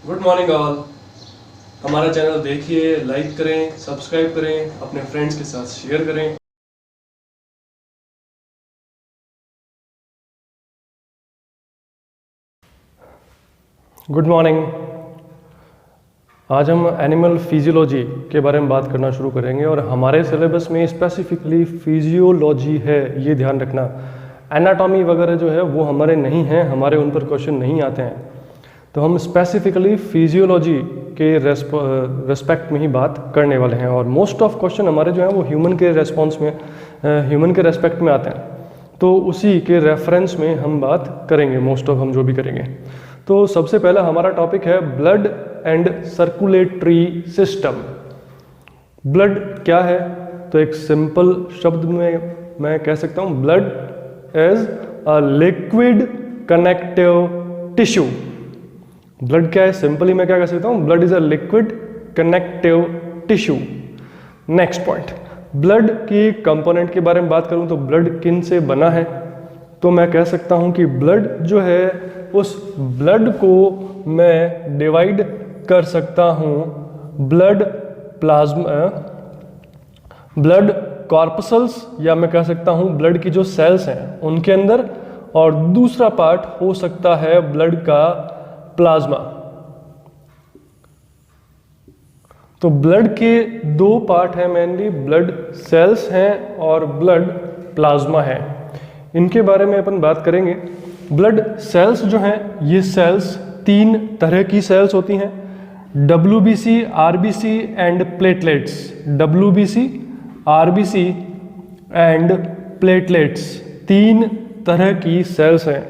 Good morning all. हमारा channel देखिए, like करें, सब्सक्राइब करें, अपने फ्रेंड्स के साथ शेयर करें। Good morning. आज हम एनिमल फिजियोलॉजी के बारे में बात करना शुरू करेंगे और हमारे सिलेबस में स्पेसिफिकली फिजियोलॉजी है, ये ध्यान रखना। एनाटॉमी वगैरह जो है वो हमारे नहीं हैं, हमारे उन पर क्वेश्चन नहीं आते हैं। तो हम स्पेसिफिकली फिजियोलॉजी के रेस्पेक्ट में ही बात करने वाले हैं और मोस्ट ऑफ क्वेश्चन हमारे जो हैं वो ह्यूमन के रेस्पॉन्स में ह्यूमन के रेस्पेक्ट में आते हैं। तो उसी के रेफरेंस में हम बात करेंगे, मोस्ट ऑफ हम जो भी करेंगे। तो सबसे पहला हमारा टॉपिक है blood and circulatory system. Blood क्या है? तो एक सिंपल शब्द में मैं कह सकता हूँ, blood is a liquid connective tissue. Blood क्या है? सिंपली मैं क्या कह सकता हूँ, blood is a liquid connective tissue. Next point, blood की कंपोनेंट के बारे में बात करूँ तो ब्लड किन से बना है? तो मैं कह सकता हूँ कि ब्लड जो है, उस ब्लड को मैं डिवाइड कर सकता हूँ ब्लड प्लाज्मा, ब्लड कॉर्पसल्स, या मैं कह सकता हूँ ब्लड की जो सेल्स हैं उनके अंदर, और दूसरा पार्ट हो सकता है ब्लड का प्लाज्मा। तो ब्लड के दो पार्ट हैं मेनली, ब्लड सेल्स हैं और ब्लड प्लाज्मा है। इनके बारे में अपन बात करेंगे। ब्लड सेल्स जो हैं, ये सेल्स तीन तरह की सेल्स होती हैं, WBC, RBC and platelets. WBC, RBC and platelets, तीन तरह की सेल्स हैं।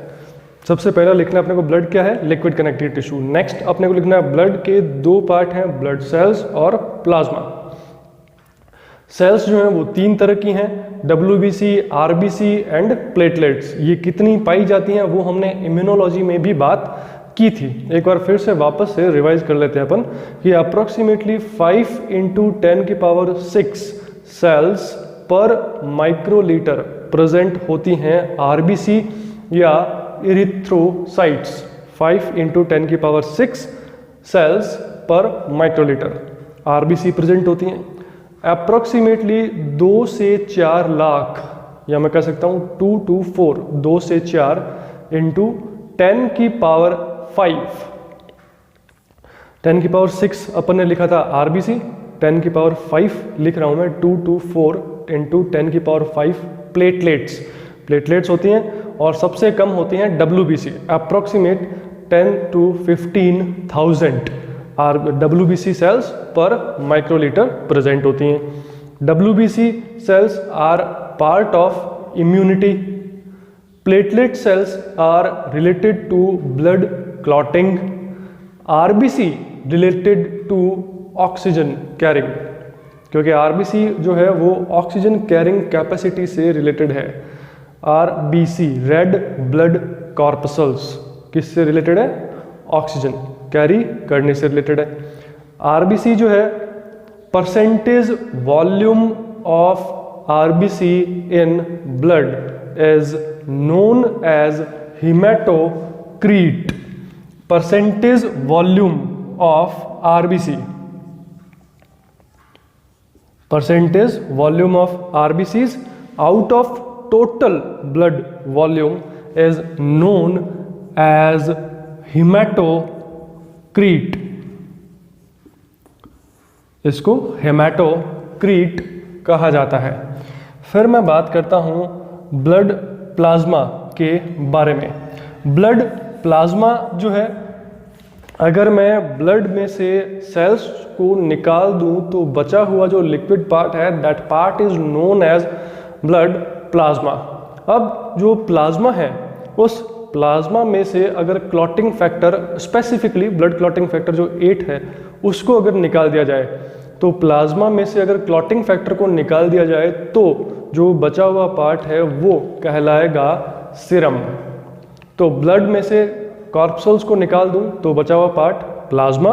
सबसे पहला लिखना अपने को ब्लड क्या है? Liquid connective tissue. नेक्स्ट अपने को लिखना है ब्लड के दो पार्ट हैं, ब्लड सेल्स और प्लाज्मा। सेल्स जो हैं वो तीन तरह की हैं, WBC, RBC एंड प्लेटलेट्स। ये कितनी पाई जाती हैं वो हमने इम्यूनोलॉजी में भी बात की थी। एक बार फिर से वापस से रिवाइज कर लेते हैं अपन कि अप्रोक्सीमेटली 5 × 10⁶ सेल्स पर माइक्रोलीटर प्रेजेंट होती हैं RBC या इरिथ्रोसाइट्स। 5 × 10⁶ सेल्स पर माइक्रोलीटर RBC प्रेजेंट होती हैं। अप्रोक्सीमेटली 2 से 4 लाख, या मैं कह सकता हूँ 2 to 4, 2 से 4 × 10⁵ 10⁶ अपन ने लिखा था RBC, 10⁵ लिख रहा हूँ मैं, 2 to 4 × 10⁵ प्लेटलेट्स। प्लेटलेट्स होती हैं और सबसे कम होती हैं WBC, approximate 10 to 15,000 WBC cells पर माइक्रोलीटर प्रेजेंट होती हैं। WBC cells are part of immunity. Platelet cells are related to blood clotting. RBC related to oxygen carrying, क्योंकि RBC जो है वो ऑक्सीजन कैरिंग कैपेसिटी से रिलेटेड है। RBC, रेड ब्लड कॉर्पसल्स, किससे रिलेटेड है? ऑक्सीजन कैरी करने से रिलेटेड है। RBC जो है, percentage volume of RBC in blood is known as हिमेटोक्रीट। Percentage volume of RBC, percentage volume of RBCs out of total blood volume is known as hematocrit। इसको हेमाटोक्रीट कहा जाता है। फिर मैं बात करता हूँ ब्लड प्लाज्मा के बारे में। ब्लड प्लाज्मा जो है, अगर मैं ब्लड में से सेल्स को निकाल दूं तो बचा हुआ जो लिक्विड पार्ट है, that part is known as blood plasma. अब जो प्लाज्मा है, उस प्लाज्मा में से अगर clotting factor, specifically blood clotting factor जो 8 है, उसको अगर निकाल दिया जाए, तो प्लाज्मा में से अगर क्लॉटिंग फैक्टर को निकाल दिया जाए तो जो बचा हुआ पार्ट है वो कहलाएगा सीरम। तो ब्लड में से कॉर्पसल्स को निकाल दूं तो बचा हुआ पार्ट प्लाज्मा,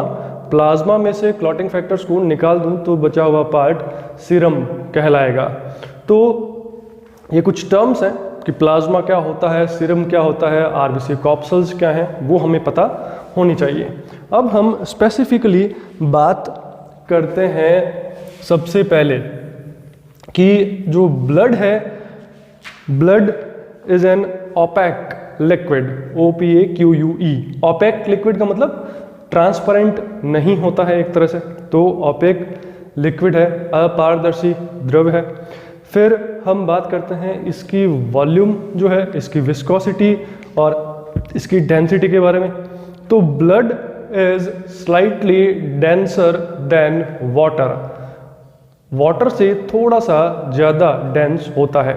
प्लाज्मा में से क्लॉटिंग फैक्टर्स को निकाल दूं तो बचा हुआ पार्ट सीरम कहलाएगा। तो ये कुछ टर्म्स हैं कि प्लाज्मा क्या होता है, सीरम क्या होता है, आरबीसी कॉप्सल्स क्या हैं, वो हमें पता होनी चाहिए। अब हम स्पेसिफिकली बात करते हैं सबसे पहले कि जो ब्लड है, blood is an opaque liquid, OPAQUE। Opaque liquid का मतलब ट्रांसपेरेंट नहीं होता है एक तरह से, तो ओपैक लिक्विड है, अपारदर्शी द्रव है। फिर हम बात करते हैं इसकी वॉल्यूम जो है, इसकी विस्कोसिटी और इसकी डेंसिटी के बारे में। तो blood is slightly denser then water, water से थोड़ा सा ज़्यादा डेंस होता है।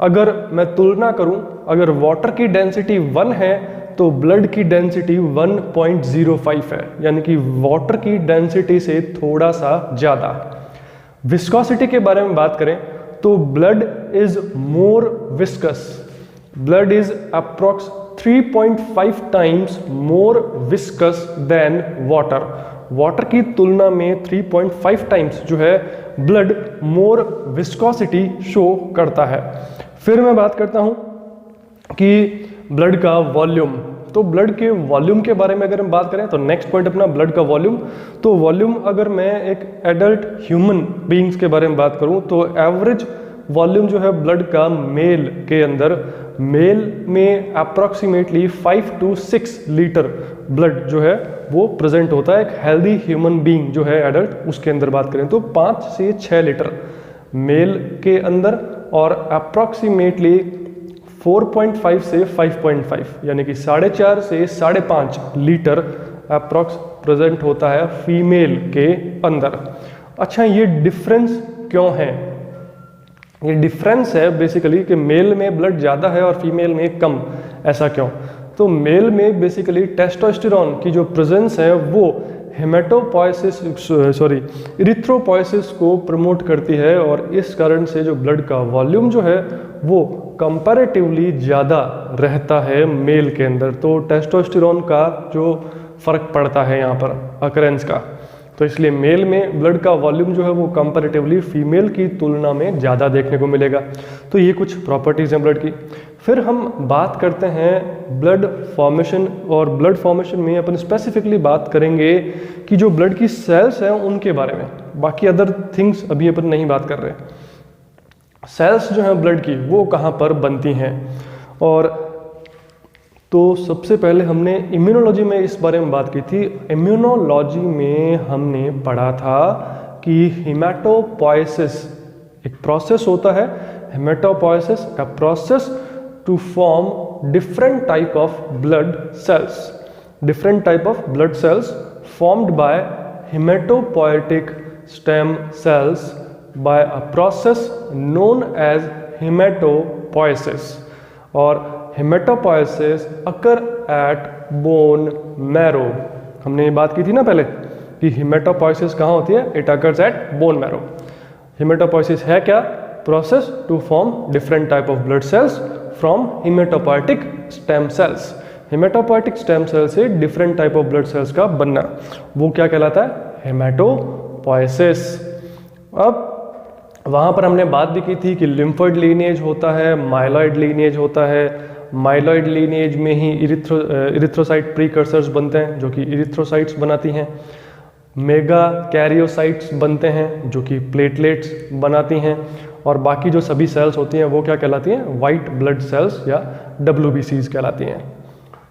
अगर मैं तुलना करूं, अगर वाटर की डेंसिटी 1 है तो ब्लड की डेंसिटी 1.05 है, यानी कि वाटर की डेंसिटी से थोड़ा सा ज़्यादा। विस्कोसिटी के बारे में बात करें तो blood is more viscous, blood is approx 3.5 times more viscous than water, water की तुलना में 3.5 टाइम्स जो है ब्लड मोर विस्कोसिटी शो करता है। फिर मैं बात करता हूं कि ब्लड का वॉल्यूम, तो ब्लड के वॉल्यूम के बारे में अगर हम बात करें तो नेक्स्ट पॉइंट अपना ब्लड का वॉल्यूम। तो वॉल्यूम अगर मैं एक एडल्ट ह्यूमन बीइंग्स के बारे में बात करूं तो एवरेज वॉल्यूम जो है ब्लड का मेल के अंदर, मेल में अप्रॉक्सीमेटली 5 to 6 लीटर ब्लड जो है वो प्रेजेंट होता है। एक हेल्दी ह्यूमन बीइंग जो है एडल्ट, उसके अंदर बात करें तो 5 से 6 लीटर मेल के अंदर और अप्रॉक्सीमेटली 4.5 से 5.5 यानी कि 4.5 से 5.5 लीटर अप्रॉक्स प्रेजेंट होता है फीमेल के अंदर। अच्छा, ये डिफरेंस क्यों है? ये डिफरेंस है बेसिकली कि मेल में ब्लड ज़्यादा है और फीमेल में कम, ऐसा क्यों? तो मेल में बेसिकली टेस्टोस्टेरोन की जो प्रेजेंस है वो इरिथ्रोपोइसिस को प्रमोट करती है और इस कारण से जो ब्लड का वॉल्यूम जो है वो कंपैरेटिवली ज़्यादा रहता है मेल के अंदर। तो टेस्टोस्टेरोन का जो फर्क पड़ता है यहाँ पर अकरेंस का, तो इसलिए मेल में ब्लड का वॉल्यूम जो है वो कंपैरेटिवली फीमेल की तुलना में ज़्यादा देखने को मिलेगा। तो ये कुछ प्रॉपर्टीज़ हैं ब्लड की। फिर हम बात करते हैं ब्लड फॉर्मेशन, और ब्लड फॉर्मेशन में अपन स्पेसिफिकली बात करेंगे कि जो ब्लड की सेल्स हैं उनके बारे में, बाकी अदर थिंग्स अभी अपन नहीं बात कर रहे। सेल्स जो हैं ब्लड की वो कहाँ पर बनती हैं, और तो सबसे पहले हमने इम्यूनोलॉजी में इस बारे में बात की थी। इम्यूनोलॉजी में हमने पढ़ा था कि हेमेटोपोइसिस एक प्रोसेस होता है, haematopoiesis a process to form different type of blood cells, different type of blood cells formed by haematopoietic stem cells by a process known as hematopoiesis, और hematopoiesis occur at bone marrow। हमने ये बात की थी ना पहले कि hematopoiesis कहाँ होती है, it occurs at bone marrow। hematopoiesis है क्या? Process to form different type of blood cells from hematopoietic stem cells। hematopoietic stem cell से different type of blood cells का बनना, वो क्या कहलाता है? hematopoiesis। अब वहाँ पर हमने बात भी की थी कि लिम्फोइड लीनिएज होता है, माइलॉइड लीनिएज होता है। माइलॉइड लीनिएज में ही इरिथ्रोसाइट प्रीकर्सर्स बनते हैं जो कि इरिथ्रोसाइट्स बनाती हैं, मेगा कैरियोसाइट्स बनते हैं जो कि प्लेटलेट्स बनाती हैं, और बाकी जो सभी सेल्स होती हैं वो क्या कहलाती हैं? वाइट ब्लड सेल्स या WBCs कहलाती हैं।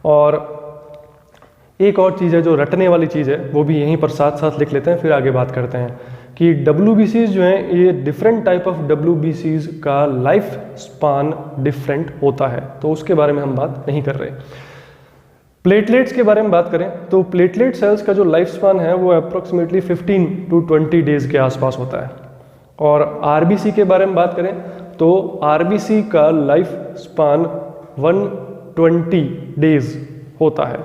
और एक और चीज़ है जो रटने वाली चीज़ है, वो भी यहीं पर साथ साथ लिख लेते हैं, फिर आगे बात करते हैं कि WBCs जो हैं, ये डिफरेंट टाइप ऑफ WBCs का लाइफ स्पान डिफरेंट होता है, तो उसके बारे में हम बात नहीं कर रहे। प्लेटलेट्स के बारे में बात करें तो प्लेटलेट सेल्स का जो लाइफ स्पान है वो अप्रॉक्सीमेटली 15 to 20 डेज के आसपास होता है। और RBC के बारे में बात करें तो RBC का लाइफ स्पान 120 डेज होता है।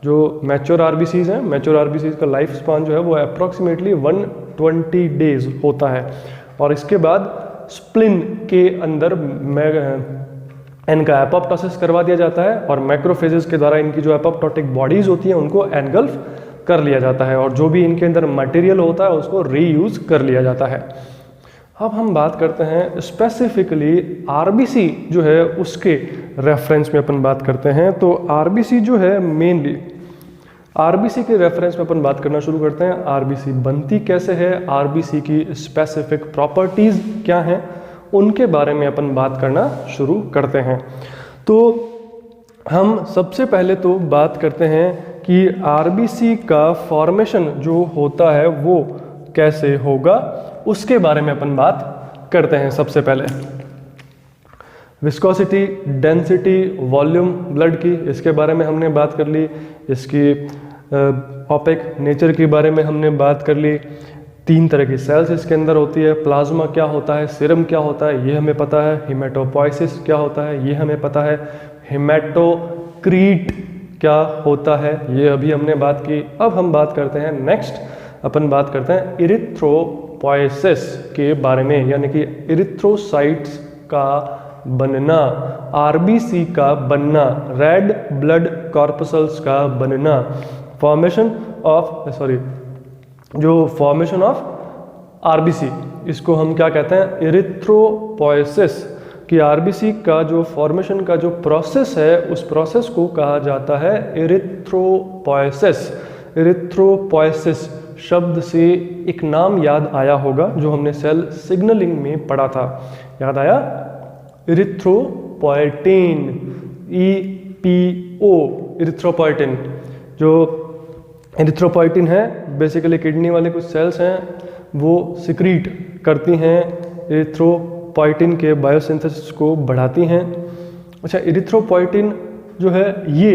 जो मैच्योर RBCs हैं, मैच्योर RBCs का लाइफ स्पान जो है वो अप्रॉक्सीमेटली 120 डेज होता है। और इसके बाद स्प्लिन के अंदर इनका एपोप्टोसिस करवा दिया जाता है और मैक्रोफेजेस के द्वारा इनकी जो एपोप्टोटिक बॉडीज होती हैं उनको एनगल्फ कर लिया जाता है, और जो भी इनके अंदर मटेरियल होता है उसको रीयूज कर लिया जाता है। अब हम बात करते हैं स्पेसिफिकली आरबीसी जो है उसके रेफरेंस में अपन बात करते हैं। तो आरबीसी जो है मेनली आरबीसी के रेफरेंस में अपन बात करना शुरू करते हैं। आरबीसी बनती कैसे है, आरबीसी की स्पेसिफिक प्रॉपर्टीज क्या हैं, उनके बारे में अपन बात करना शुरू करते हैं। तो हम सबसे पहले तो बात करते हैं कि आरबीसी का फॉर्मेशन जो होता है वो कैसे होगा, उसके बारे में अपन बात करते हैं। सबसे पहले विस्कोसिटी, डेंसिटी, वॉल्यूम ब्लड की, इसके बारे में हमने बात कर ली। इसकी ऑपेक नेचर के बारे में हमने बात कर ली। 3 तरह की सेल्स इसके अंदर होती है। प्लाज्मा क्या होता है, सीरम क्या होता है, ये हमें पता है। हिमेटोपोइसिस क्या होता है, ये हमें पता है। हिमेटोक्रीट क्या होता है, ये अभी हमने बात की। अब हम बात करते हैं नेक्स्ट, अपन बात करते हैं इरिथ्रोपोइसिस के बारे में, यानी कि इरिथ्रोसाइट्स का बनना, आरबीसी का बनना, रेड ब्लड कॉर्पसल्स का बनना, फॉर्मेशन ऑफ आरबीसी, इसको हम क्या कहते हैं, इरिथ्रोपोइसिस। कि आरबीसी का जो फॉर्मेशन का जो प्रोसेस है, उस प्रोसेस को कहा जाता है इरिथ्रोपोइसिस। इरिथ्रोपोइसिस शब्द से एक नाम याद आया होगा जो हमने सेल सिग्नलिंग में पढ़ा था, याद आया, इरिथ्रोपोइटिन, EPO, इरिथ्रोपोइटिन। जो इरिथ्रोपोइटिन है बेसिकली किडनी वाले कुछ सेल्स हैं वो सिक्रीट करती हैं, इरिथ्रोपोइटिन के बायोसिंथेसिस को बढ़ाती हैं। अच्छा, इरिथ्रोपोइटिन जो है ये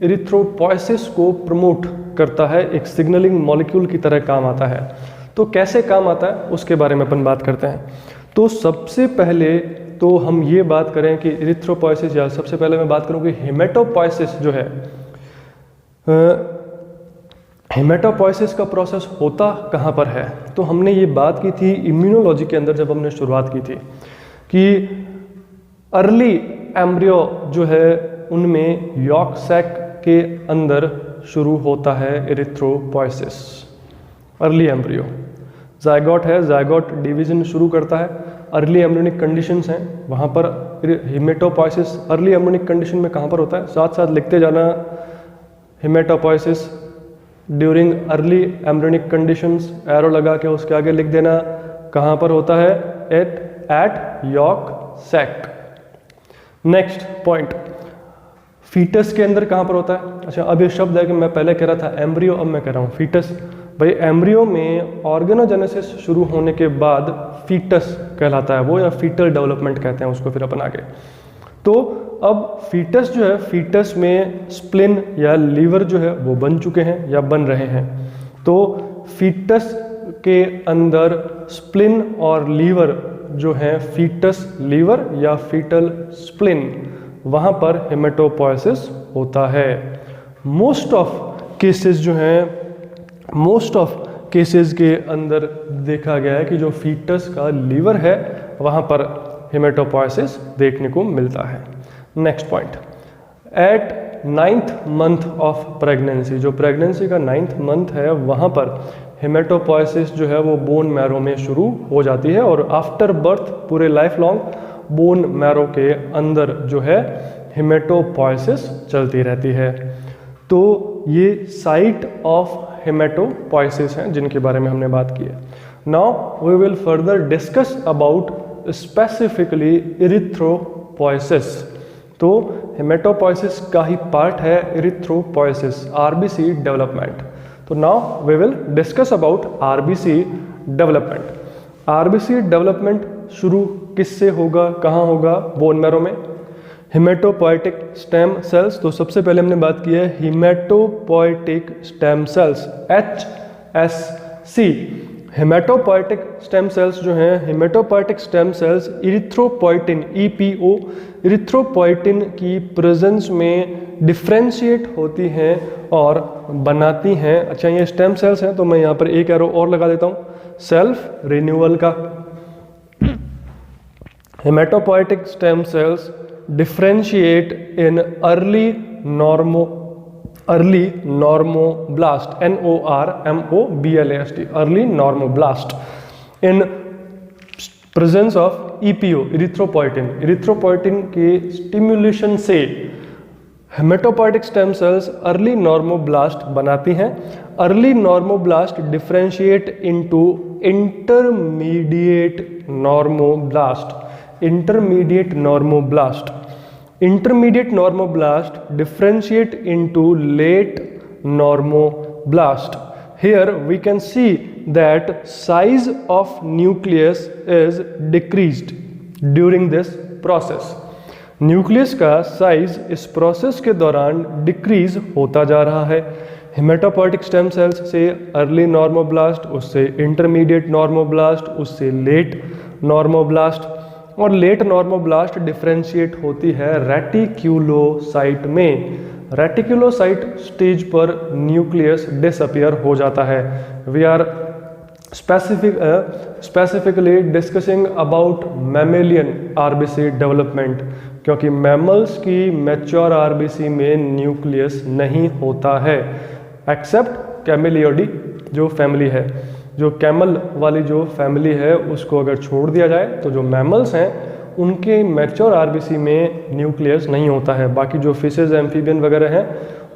इरिथ्रोपोइसिस को प्रमोट करता है, एक सिग्नलिंग मॉलिक्यूल की तरह काम आता है। तो कैसे काम आता है उसके बारे में अपन बात करते हैं। तो सबसे पहले तो हम ये बात करें कि इरिथ्रोपोइसिस, या सबसे पहले मैं बात करूं कि हेमेटोपोइसिस जो है, हेमेटोपोइसिस का प्रोसेस होता कहाँ पर है। तो हमने ये बात की थी इम्यूनोलॉजी के अंदर जब हमने शुरुआत की थी कि अर्ली एम्ब्रियो जो है उनमें यॉर्क सैक के अंदर शुरू होता है इरिथ्रोपोइसिस। अर्ली एम्ब्रियो, जायगोट है, जायगोट डिवीजन शुरू करता है, अर्ली एम्ब्रियोनिक कंडीशंस हैं वहाँ पर हेमेटोपोइसिस अर्ली एम्ब्रियोनिक कंडीशन में कहाँ पर होता है, साथ साथ लिखते जाना। Haematopoiesis during early embryonic conditions, arrow लगा के उसके आगे लिख देना कहाँ पर होता है, at yolk sac. Next point, foetus के अंदर कहाँ पर होता है। अच्छा, अब ये शब्द है कि मैं पहले कह रहा था एम्ब्रियो, अब मैं कह रहा हूँ फीटस। भाई एम्ब्रियो में ऑर्गेनोजेनेसिस शुरू होने के बाद फीटस कहलाता है वो, या फीटल डेवलपमेंट कहते हैं उसको फिर अपन आगे। तो अब फीटस जो है, फीटस में स्प्लिन या लीवर जो है वो बन चुके हैं या बन रहे हैं। तो फीटस के अंदर स्प्लिन और लीवर जो है, फीटस लीवर या फीटल स्प्लिन, वहाँ पर हेमेटोपोइसिस होता है। मोस्ट ऑफ केसेस जो हैं, मोस्ट ऑफ केसेस के अंदर देखा गया है कि जो फीटस का लीवर है वहाँ पर हेमेटोपोइसिस देखने को मिलता है। Next point, at 9th month of pregnancy, जो प्रेगनेंसी का 9th मंथ है वहाँ पर हेमेटोपोइसिस जो है वो बोन मैरो में शुरू हो जाती है, और आफ्टर बर्थ पूरे लाइफ लॉन्ग बोन मैरो के अंदर जो है हेमेटोपोइसिस चलती रहती है। तो ये साइट ऑफ हेमेटोपोइसिस हैं जिनके बारे में हमने बात की है। Now we will further discuss about specifically erythropoiesis. तो हेमेटोपोइसिस का ही पार्ट है इरिथ्रोपोइसिस, आरबीसी डेवलपमेंट। तो now we will discuss about RBC development. RBC development शुरू किससे होगा, कहाँ होगा, बोन मैरो में। हिमेटोपोइटिक स्टेम सेल्स, तो सबसे पहले हमने बात की है haematopoietic stem cells, HSC। Haematopoietic stem cells जो हैं, haematopoietic stem cells erythropoietin, EPO, erythropoietin की प्रेजेंस में डिफ्रेंशिएट होती हैं और बनाती हैं। अच्छा, ये स्टेम सेल्स हैं तो मैं यहाँ पर एक एरो और लगा देता हूँ, सेल्फ रिन्यूअल का। Haematopoietic stem sales differentiate in early normoblast, NORMOBLAST, early normoblast in presence of EPO erythropoietin, erythropoietin के स्टिम्युलेशन से haematopoietic stem sales early normoblast बनाती हैं। Early normoblast differentiate into intermediate normoblast, intermediate normoblast, intermediate normoblast differentiate into late normoblast. Here we can see that size of nucleus is decreased during this process. Nucleus का size इस process के दौरान decrease होता जा रहा है। Haematopoietic stem cells से early normoblast, उससे इंटरमीडिएट नॉर्मोब्लास्ट, उससे लेट नॉर्मोब्लास्ट, और लेट नॉर्मोब्लास्ट डिफरेंशिएट होती है रेटिक्यूलोसाइट में। रेटिक्यूलोसाइट स्टेज पर न्यूक्लियस डिसअपियर हो जाता है। We are specifically discussing about mammalian RBC development, क्योंकि मैमल्स की मैच्योर आरबीसी में न्यूक्लियस नहीं होता है, एक्सेप्ट कैमेलियोडी जो फैमिली है। जो कैमल वाली जो फैमिली है उसको अगर छोड़ दिया जाए तो जो मैमल्स हैं उनके मैच्योर आरबीसी में न्यूक्लियस नहीं होता है। बाकी जो फिशेज, एम्फीबियन वगैरह हैं,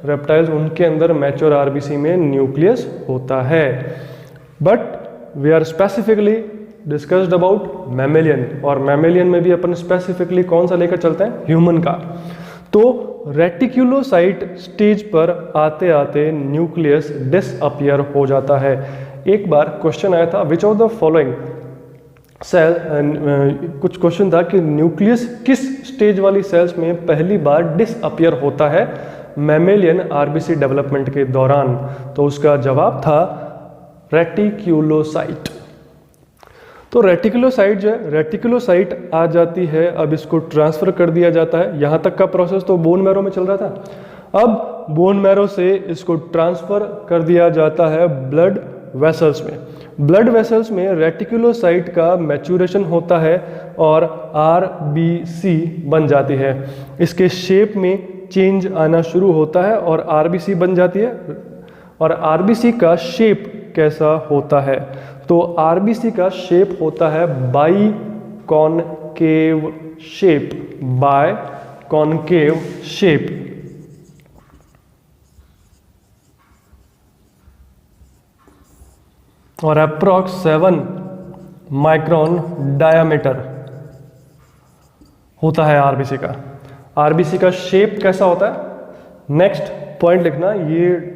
रेप्टाइल्स, उनके अंदर मैच्योर आरबीसी में न्यूक्लियस होता है। But we are specifically discussed about mammalian, और मैमेलियन में भी अपन स्पेसिफिकली कौन सा लेकर चलते हैं, ह्यूमन का। तो रेटिक्यूलोसाइट स्टेज पर आते आते न्यूक्लियस डिसअपियर हो जाता है। एक बार क्वेश्चन आया था which of the following cell, कुछ क्वेश्चन था कि न्यूक्लियस किस स्टेज वाली सेल्स में पहली बार डिसअपियर होता है मैमेलियन आरबीसी डेवलपमेंट के दौरान। तो उसका जवाब था रेटिक्यूलोसाइट। तो रेटिकुलोसाइट जो है, रेटिकुलोसाइट आ जाती है, अब इसको ट्रांसफर कर दिया जाता है। यहाँ तक का प्रोसेस तो बोन मैरो में चल रहा था। अब बोन मैरो से इसको ट्रांसफर कर दिया जाता है ब्लड वेसल्स में। ब्लड वेसल्स में रेटिकुलोसाइट का मैच्योरेशन होता है और आरबीसी बन जाती है। इसके शेप में चेंज आना शुरू होता है और आरबीसी बन जाती है। और आरबीसी का शेप कैसा होता है, तो आरबीसी का शेप होता है biconcave shape, biconcave shape. और अप्रॉक्स 7 माइक्रोन डायामीटर होता है आरबीसी का। आरबीसी का शेप कैसा होता है, नेक्स्ट पॉइंट लिखना। ये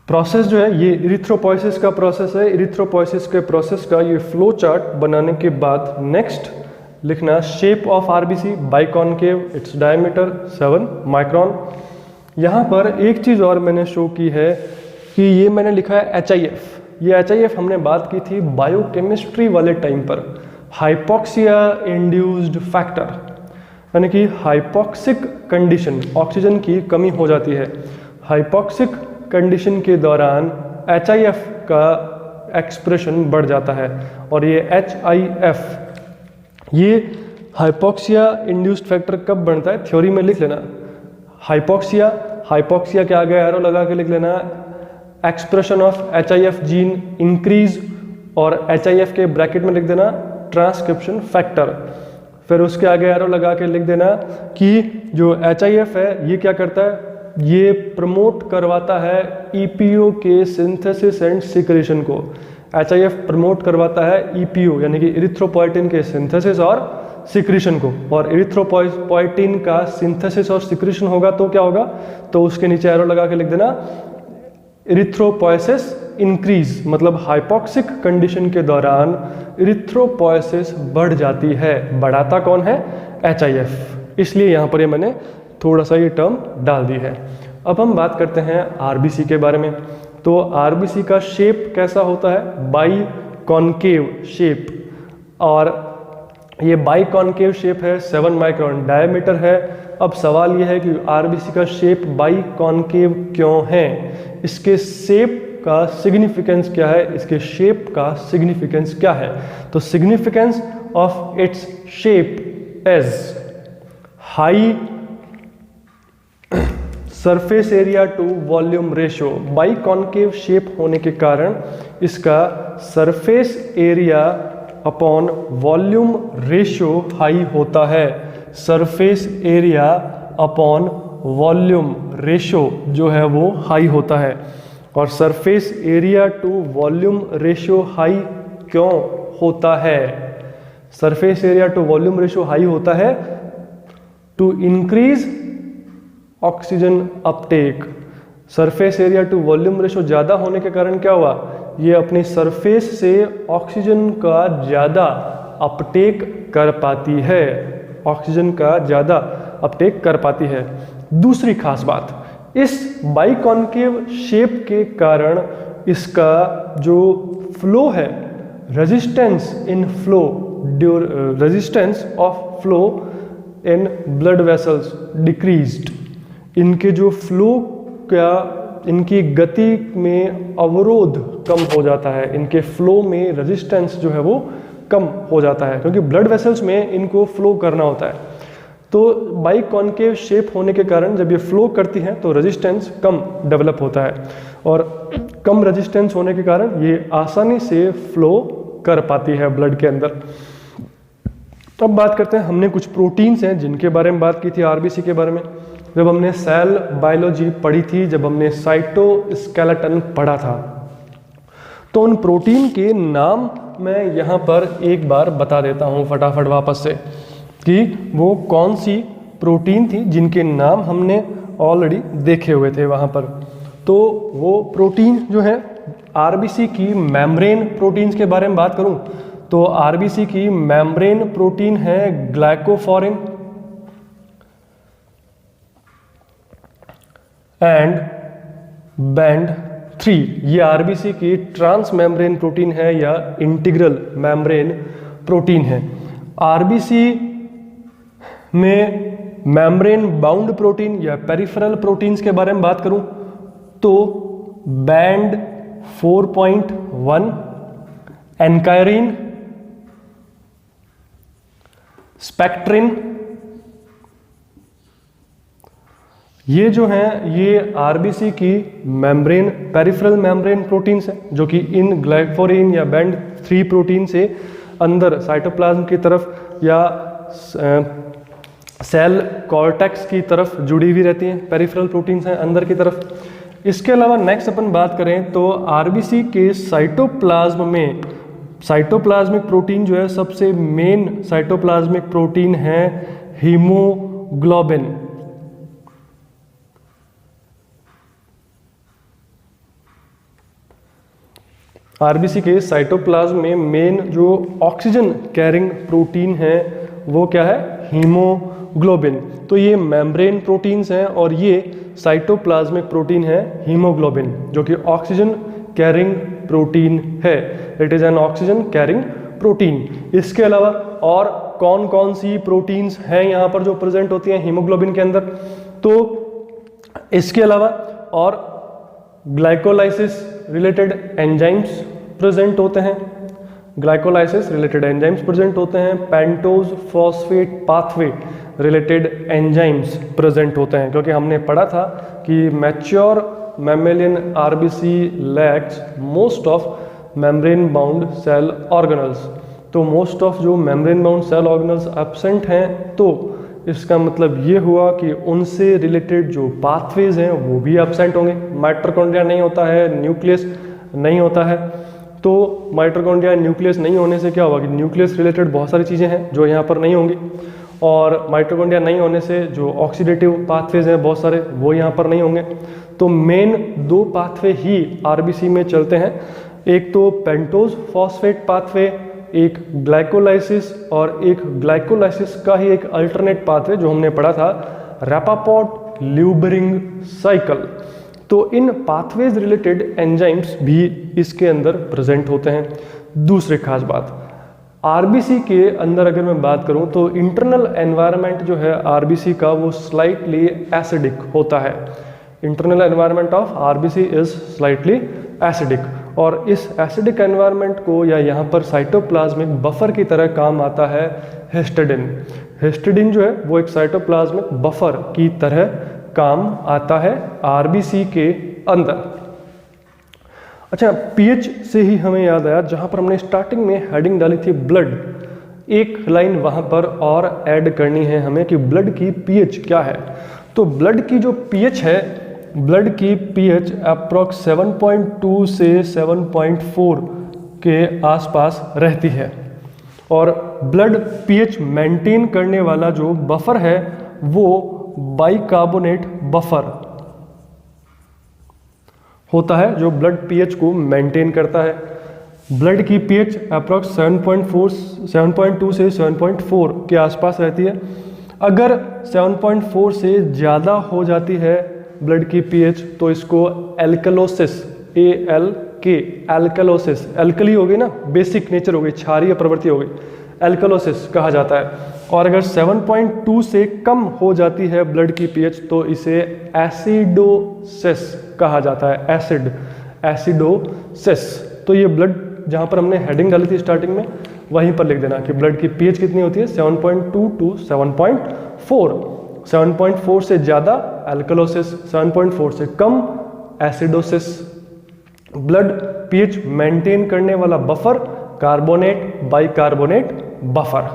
प्रोसेस जो है ये इरिथ्रोपोइसिस का प्रोसेस है। इरिथ्रोपोइसिस के प्रोसेस का ये फ्लो चार्ट बनाने के बाद नेक्स्ट लिखना shape of RBC biconcave, its diameter 7 micron. यहाँ पर एक चीज़ और मैंने शो की है कि ये मैंने लिखा है HIF। ये HIF हमने बात की थी बायोकेमिस्ट्री वाले टाइम पर, हाइपोक्सिया इंड्यूस्ड फैक्टर, यानी कि हाइपोक्सिक कंडीशन, ऑक्सीजन की कमी हो जाती है। हाइपोक्सिक कंडीशन के दौरान HIF का एक्सप्रेशन बढ़ जाता है। और ये HIF, ये हाइपोक्सिया इंड्यूस्ड फैक्टर कब बनता है, थ्योरी में लिख लेना। हाइपोक्सिया के आगे एरो लगा के लिख लेना expression of HIF gene increase, और HIF के ब्रैकेट में लिख देना ट्रांसक्रिप्शन फैक्टर। फिर उसके आगे एरो लगा के लिख देना कि जो HIF है ये क्या करता है, ये प्रमोट करवाता है EPO के सिंथेसिस एंड सिक्रेशन को। HIF प्रमोट करवाता है EPO यानी कि इरिथ्रोपोइटिन के सिंथेसिस और सिक्रेशन को। और इरिथ्रोपोइटिन का सिंथेसिस और सिक्रेशन होगा तो क्या होगा, तो उसके नीचे एरो लगा के लिख देना इरिथ्रोपोइसिस इंक्रीज, मतलब हाइपोक्सिक कंडीशन के दौरान इरिथ्रोपोइसिस बढ़ जाती है। बढ़ाता कौन है, HIF, इसलिए यहाँ पर ये मैंने थोड़ा सा ये टर्म डाल दी है। अब हम बात करते हैं आरबीसी के बारे में। तो आरबीसी का शेप कैसा होता है, बाई कॉनकेव शेप, और ये बाई कॉनकेव शेप है, 7 माइक्रोन डायमीटर है। अब सवाल ये है कि आरबीसी का शेप बाई कॉनकेव क्यों है, इसके शेप का सिग्निफिकेंस क्या है, इसके शेप का सिग्निफिकेंस क्या है। तो significance of its shape is high surface area to volume ratio. Biconcave shape होने के कारण इसका surface area upon volume ratio high होता है। Surface area upon volume ratio जो है वो हाई होता है। और surface area to volume ratio high क्यों होता है? Surface area to volume ratio high होता है to increase oxygen uptake. Surface area to volume ratio ज़्यादा होने के कारण क्या हुआ, ये अपनी सरफेस से ऑक्सीजन का ज़्यादा अपटेक कर पाती है, ऑक्सीजन का ज़्यादा अपटेक कर पाती है। दूसरी खास बात, इस बाइकॉन्केव शेप के कारण इसका जो फ्लो है, resistance in flow, resistance of flow in blood vessels decreased. इनके जो फ्लो का, इनकी गति में अवरोध कम हो जाता है, इनके फ्लो में रेजिस्टेंस जो है वो कम हो जाता है, क्योंकि ब्लड वेसल्स में इनको फ्लो करना होता है। तो बाइकॉन्केव शेप होने के कारण जब ये फ्लो करती हैं तो रेजिस्टेंस कम डेवलप होता है, और कम रेजिस्टेंस होने के कारण ये आसानी से फ्लो कर पाती है ब्लड के अंदर। अब बात करते हैं, हमने कुछ प्रोटीन्स हैं जिनके बारे में बात की थी आरबीसी के बारे में जब हमने सेल बायोलॉजी पढ़ी थी, जब हमने साइटोस्केलेटन पढ़ा था। तो उन प्रोटीन के नाम मैं यहाँ पर एक बार बता देता हूँ फटाफट वापस से कि वो कौन सी प्रोटीन थी जिनके नाम हमने ऑलरेडी देखे हुए थे वहाँ पर। तो वो प्रोटीन जो है आरबीसी की मेम्ब्रेन प्रोटीन्स के बारे में बात करूँ तो आरबीसी की मेम्ब्रेन प्रोटीन है ग्लाइकोफॉरिन एंड बैंड 3। ये आरबीसी की ट्रांस मेम्ब्रेन प्रोटीन है या इंटीग्रल मेम्ब्रेन प्रोटीन है। आरबीसी में मेम्ब्रेन बाउंड प्रोटीन या पेरिफेरल प्रोटीन्स के बारे में बात करूं तो बैंड 4.1, एनकायरिन, स्पेक्ट्रिन, ये जो हैं ये आरबीसी की मेम्ब्रेन पेरिफेरल मेम्ब्रेन प्रोटीन्स हैं, जो कि इन ग्लाइकोफॉरिन या बैंड 3 प्रोटीन से अंदर साइटोप्लाज्म की तरफ या सेल कॉर्टेक्स की तरफ जुड़ी हुई रहती हैं, पेरिफेरल प्रोटीन्स हैं अंदर की तरफ। इसके अलावा नेक्स्ट अपन बात करें तो आरबीसी के साइटोप्लाज्म में साइटोप्लाज्मिक प्रोटीन जो है सबसे मेन साइटोप्लाज्मिक प्रोटीन है हीमोग्लोबिन। आरबीसी के साइटोप्लाज्म में मेन जो ऑक्सीजन कैरिंग प्रोटीन है वो क्या है, हीमोग्लोबिन। तो ये मेम्ब्रेन प्रोटीन्स हैं और ये साइटोप्लाज्मिक प्रोटीन है हीमोग्लोबिन, जो कि ऑक्सीजन कैरिंग प्रोटीन है। It is an oxygen carrying protein. इसके अलावा और कौन कौन सी प्रोटीन्स हैं यहाँ पर जो प्रेजेंट होती हैं हीमोग्लोबिन के अंदर, तो इसके अलावा और ग्लाइकोलाइसिस रिलेटेड एंजाइम्स प्रेजेंट होते हैं, ग्लाइकोलाइसिस रिलेटेड एंजाइम्स प्रेजेंट होते हैं, pentose phosphate pathway related enzymes present होते हैं, क्योंकि हमने पढ़ा था कि mature mammalian RBC lacks most of membrane bound cell organelles. तो मोस्ट ऑफ जो membrane bound cell organelles absent हैं, तो इसका मतलब ये हुआ कि उनसे रिलेटेड जो पाथवेज हैं वो भी एब्सेंट होंगे। माइटोकॉन्ड्रिया नहीं होता है, न्यूक्लियस नहीं होता है, तो माइटोकॉन्ड्रिया न्यूक्लियस नहीं होने से क्या होगा कि न्यूक्लियस रिलेटेड बहुत सारी चीज़ें हैं जो यहाँ पर नहीं होंगी, और माइटोकॉन्ड्रिया नहीं होने से जो ऑक्सीडेटिव पाथवेज हैं बहुत सारे वो यहाँ पर नहीं होंगे। तो मेन 2 पाथवे ही आरबीसी में चलते हैं, एक तो पेंटोज फॉस्फेट पाथवे, एक ग्लाइकोलाइसिस, और एक ग्लाइकोलाइसिस का ही एक अल्टरनेट पाथवे जो हमने पढ़ा था रैपापोर्ट ल्यूबरिंग साइकिल। तो इन पाथवेज रिलेटेड एंजाइम्स भी इसके अंदर प्रेजेंट होते हैं। दूसरी खास बात, आरबीसी के अंदर अगर मैं बात करूं तो इंटरनल एनवायरनमेंट जो है आरबीसी का वो स्लाइटली एसिडिक होता है। Internal environment of RBC is slightly acidic, और इस एसिडिक एनवायरनमेंट को या यहाँ पर साइटोप्लाज्मिक बफर की तरह काम आता है हिस्टिडिन। हिस्टिडिन जो है वो एक साइटोप्लाज्मिक बफर की तरह काम आता है आरबीसी के अंदर। अच्छा, पीएच से ही हमें याद आया, जहाँ पर हमने स्टार्टिंग में हेडिंग डाली थी ब्लड, एक लाइन वहाँ पर और ऐड करनी है हमें कि ब्लड की पीएच क्या है। तो ब्लड की जो पीएच है, ब्लड की पीएच अप्रॉक्स 7.2 से 7.4 के आसपास रहती है। और ब्लड पीएच मेंटेन करने वाला जो बफर है वो बाइकार्बोनेट बफर होता है, जो ब्लड पीएच को मेंटेन करता है। ब्लड की पीएच अप्रॉक्स 7.2 से 7.4 के आसपास रहती है। अगर 7.4 से ज़्यादा हो जाती है ब्लड की पीएच तो इसको एल्कलोसिस, एल्कलोसिस, एल्कली हो गई ना, बेसिक नेचर हो गई, क्षारीय प्रवृत्ति हो गई, एल्कलोसिस कहा जाता है। और अगर 7.2 से कम हो जाती है ब्लड की पीएच तो इसे एसिडोसिस कहा जाता है, एसिडोसिस। तो ये ब्लड जहाँ पर हमने हेडिंग डाली थी स्टार्टिंग में, वहीं पर लिख देना कि ब्लड की पीएच कितनी होती है, 7.2 टू 7.4। 7.4 से ज़्यादा एल्कलोसिस, 7.4 से कम एसिडोसिस। ब्लड पीएच मेंटेन करने वाला बफर कार्बोनेट, बाइकार्बोनेट बफर।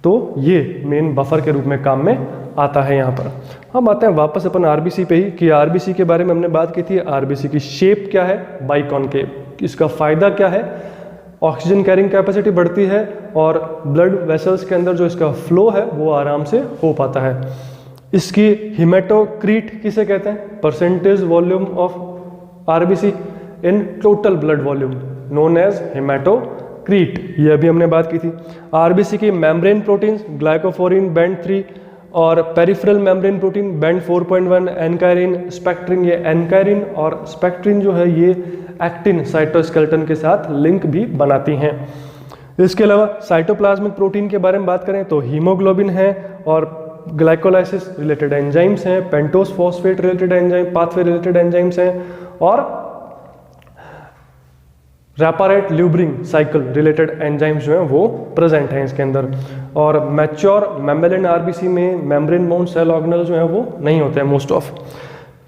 तो ये मेन बफर के रूप में काम में आता है। यहाँ पर हम आते हैं वापस अपन आरबीसी पे ही, कि आरबीसी के बारे में हमने बात की थी। आरबीसी की शेप क्या है, बाइकॉनकेव। इसका फायदा क्या है, ऑक्सीजन कैरिंग कैपेसिटी बढ़ती है और ब्लड वेसल्स के अंदर जो इसका फ्लो है वो आराम से हो पाता है। इसकी हिमेटोक्रीट किसे कहते हैं, percentage volume of RBC in total blood volume, known as haematocrit, ये अभी हमने बात की थी। आरबीसी की मेम्ब्रेन प्रोटीन्स ग्लाइकोफोरिन बैंड 3 और peripheral membrane protein band 4.1, ankyrin, spectrin. ये एनकायरिन और स्पेक्ट्रिन जो है ये एक्टिन साइटोस्केलेटन के साथ लिंक भी बनाती हैं। इसके अलावा साइटोप्लाज्मिक प्रोटीन के बारे में बात करें तो हीमोग्लोबिन है और ग्लाइकोलाइसिस रिलेटेड एंजाइम्स हैं, pentose phosphate related enzyme, pathway related enzymes हैं और रैपारेट ल्यूब्रिंग साइकिल रिलेटेड एंजाइम्स जो हैं वो प्रेजेंट हैं इसके अंदर। और मैच्योर मैमेलिन आरबीसी में मेम्ब्रेन बाउंड सेल ऑर्गेनेल जो है वो नहीं होते हैं मोस्ट ऑफ।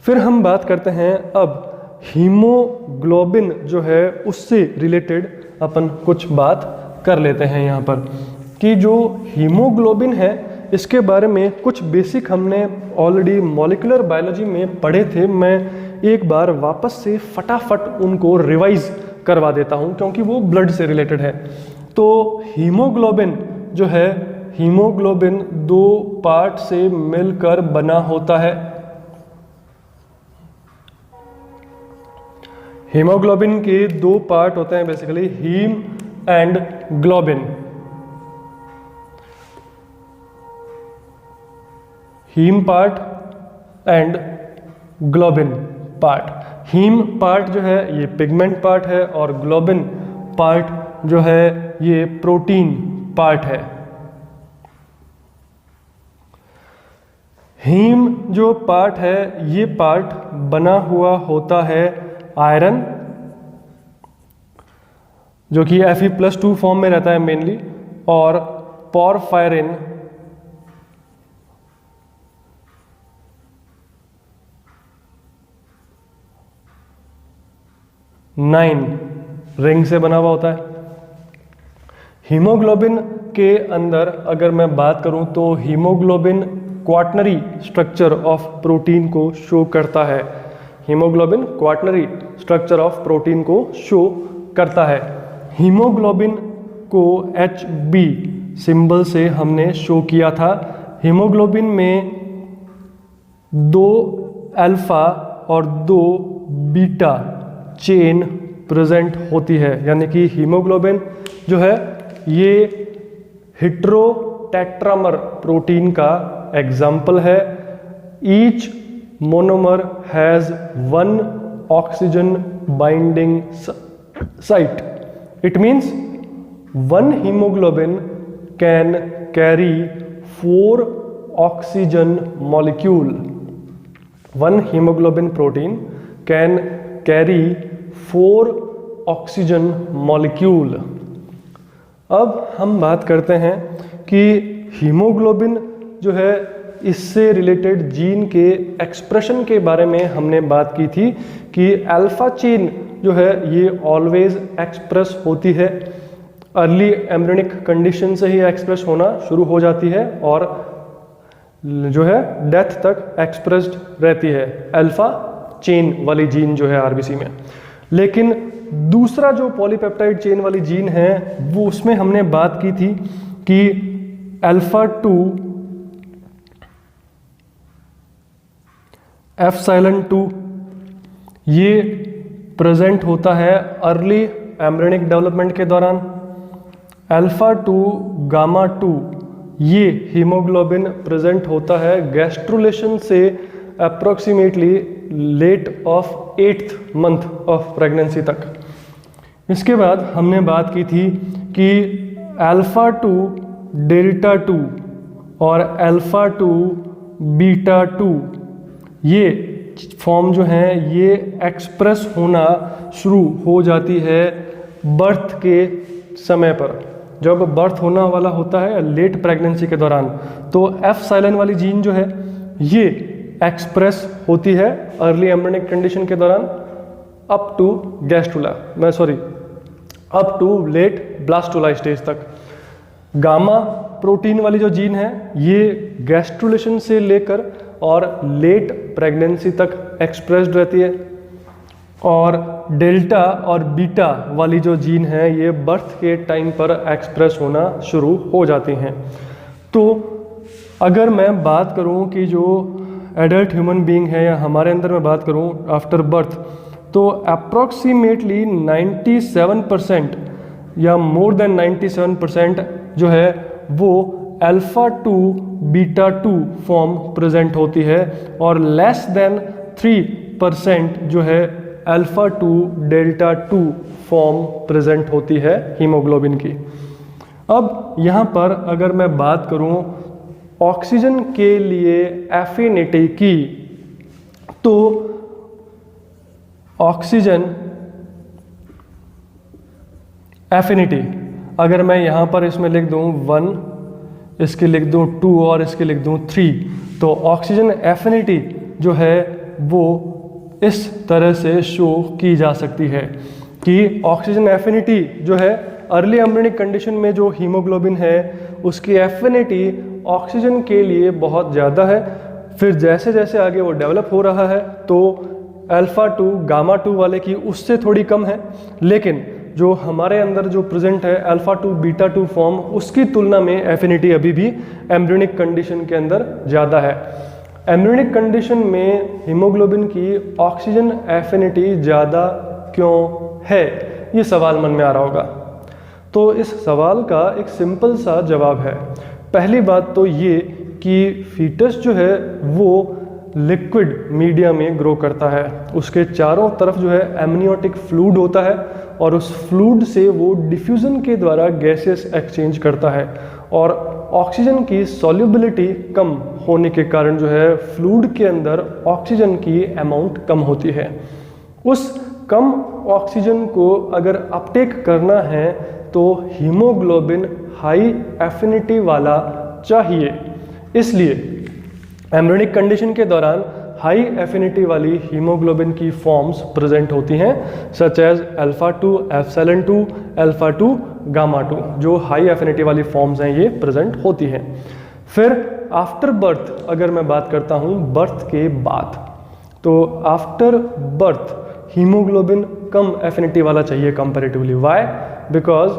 फिर हम बात करते हैं अब हीमोग्लोबिन जो है उससे रिलेटेड अपन कुछ बात कर लेते हैं यहाँ पर, कि जो हीमोग्लोबिन है इसके बारे में कुछ बेसिक हमने ऑलरेडी मॉलिक्यूलर बायोलॉजी में पढ़े थे। मैं एक बार वापस से फटाफट उनको रिवाइज करवा देता हूँ क्योंकि वो ब्लड से रिलेटेड है। तो हीमोग्लोबिन जो है, हीमोग्लोबिन दो पार्ट से मिलकर बना होता है। हीमोग्लोबिन के दो पार्ट होते हैं basically, haem and globin. Haem part and globin part. Haem part जो है ये पिगमेंट पार्ट है और ग्लोबिन पार्ट जो है ये प्रोटीन पार्ट है। हीम जो पार्ट है ये पार्ट बना हुआ होता है आयरन, जो कि Fe+2 फॉर्म में रहता है मेनली, और पोरफायरिन नाइन रिंग से बना हुआ होता है। हीमोग्लोबिन के अंदर अगर मैं बात करूं तो haemoglobin quaternary structure of protein को शो करता है। Haemoglobin quaternary structure of protein को शो करता है। हीमोग्लोबिन को Hb सिंबल से हमने शो किया था। हीमोग्लोबिन में 2 अल्फा और 2 बीटा चेन प्रेजेंट होती है, यानी कि हीमोग्लोबिन जो है ये हेटेरोटेट्रामर प्रोटीन का एग्जाम्पल है। Each monomer has 1 oxygen binding site. It means 1 hemoglobin can carry 4 oxygen molecule. 1 hemoglobin protein can carry 4 oxygen molecule. अब हम बात करते हैं कि हीमोग्लोबिन जो है इससे रिलेटेड जीन के एक्सप्रेशन के बारे में हमने बात की थी कि अल्फा चेन जो है ये ऑलवेज एक्सप्रेस होती है, अर्ली एम्ब्रियोनिक कंडीशन से ही एक्सप्रेस होना शुरू हो जाती है और जो है डेथ तक एक्सप्रेस्ड रहती है, अल्फा चेन वाली जीन जो है आरबीसी में। लेकिन दूसरा जो पॉलीपेप्टाइड चेन वाली जीन है वो उसमें हमने बात की थी कि अल्फा 2 एप्सिलॉन 2 ये प्रेजेंट होता है अर्ली एम्ब्रियोनिक डेवलपमेंट के दौरान। अल्फा 2 गामा 2 ये हीमोग्लोबिन प्रेजेंट होता है गैस्ट्रुलेशन से approximately late of 8th month of pregnancy तक। इसके बाद हमने बात की थी कि अल्फा 2 डेल्टा 2 और अल्फा 2 बीटा 2 ये फॉर्म जो है ये एक्सप्रेस होना शुरू हो जाती है बर्थ के समय पर। जब बर्थ होना वाला होता है लेट प्रेगनेंसी के दौरान, तो एप्सिलॉन वाली जीन जो है ये एक्सप्रेस होती है अर्ली एम्ब्रियोनिक कंडीशन के दौरान up to up to late blastula stage तक। गामा प्रोटीन वाली जो जीन है ये गैस्ट्रुलेशन से लेकर और लेट प्रेगनेंसी तक एक्सप्रेस्ड रहती है, और डेल्टा और बीटा वाली जो जीन है ये बर्थ के टाइम पर एक्सप्रेस होना शुरू हो जाती हैं। तो अगर मैं बात करूं कि जो एडल्ट ह्यूमन बीइंग है या हमारे अंदर मैं बात करूं आफ्टर बर्थ, तो अप्रॉक्सीमेटली 97% या मोर देन 97% जो है वो अल्फा 2 बीटा 2 फॉर्म प्रेजेंट होती है और लेस देन 3% जो है अल्फा 2 डेल्टा 2 फॉर्म प्रेजेंट होती है हीमोग्लोबिन की। अब यहाँ पर अगर मैं बात करूँ ऑक्सीजन के लिए एफिनिटी की, तो ऑक्सीजन एफिनिटी अगर मैं यहाँ पर इसमें लिख दूँ 1, इसके लिख दूँ 2 और इसके लिख दूँ 3, तो ऑक्सीजन एफिनिटी जो है वो इस तरह से शो की जा सकती है कि ऑक्सीजन एफिनिटी जो है अर्ली एम्ब्रियोनिक कंडीशन में जो हीमोग्लोबिन है उसकी एफिनिटी ऑक्सीजन के लिए बहुत ज़्यादा है। फिर जैसे जैसे आगे वो डेवलप हो रहा है तो अल्फा 2 गामा 2 वाले की उससे थोड़ी कम है, लेकिन जो हमारे अंदर जो प्रेजेंट है अल्फा 2 बीटा 2 फॉर्म उसकी तुलना में एफिनिटी अभी भी एम्ब्रियोनिक कंडीशन के अंदर ज़्यादा है। एम्ब्रियोनिक कंडीशन में हीमोग्लोबिन की ऑक्सीजन एफिनिटी ज़्यादा क्यों है, ये सवाल मन में आ रहा होगा। तो इस सवाल का एक सिंपल सा जवाब है। पहली बात तो ये कि फीटस जो है वो लिक्विड मीडिया में ग्रो करता है, उसके चारों तरफ जो है एमनियोटिक फ्लूइड होता है और उस फ्लूइड से वो डिफ्यूजन के द्वारा गैसेस एक्सचेंज करता है, और ऑक्सीजन की सॉल्युबिलिटी कम होने के कारण जो है फ्लूइड के अंदर ऑक्सीजन की अमाउंट कम होती है। उस कम ऑक्सीजन को अगर अपटेक करना है तो हीमोग्लोबिन हाई एफिनिटी वाला चाहिए, इसलिए एम्ब्रियोनिक कंडीशन के दौरान हाई एफिनिटी वाली हीमोग्लोबिन की फॉर्म्स प्रेजेंट होती हैं, such as alpha 2 epsilon 2 alpha 2 gamma 2, जो हाई एफिनिटी वाली फॉर्म्स हैं ये प्रेजेंट होती हैं। फिर आफ्टर बर्थ अगर मैं बात करता हूँ बर्थ के बाद, तो आफ्टर बर्थ हीमोग्लोबिन कम एफिनिटी वाला चाहिए कंपैरेटिवली। व्हाई? बिकॉज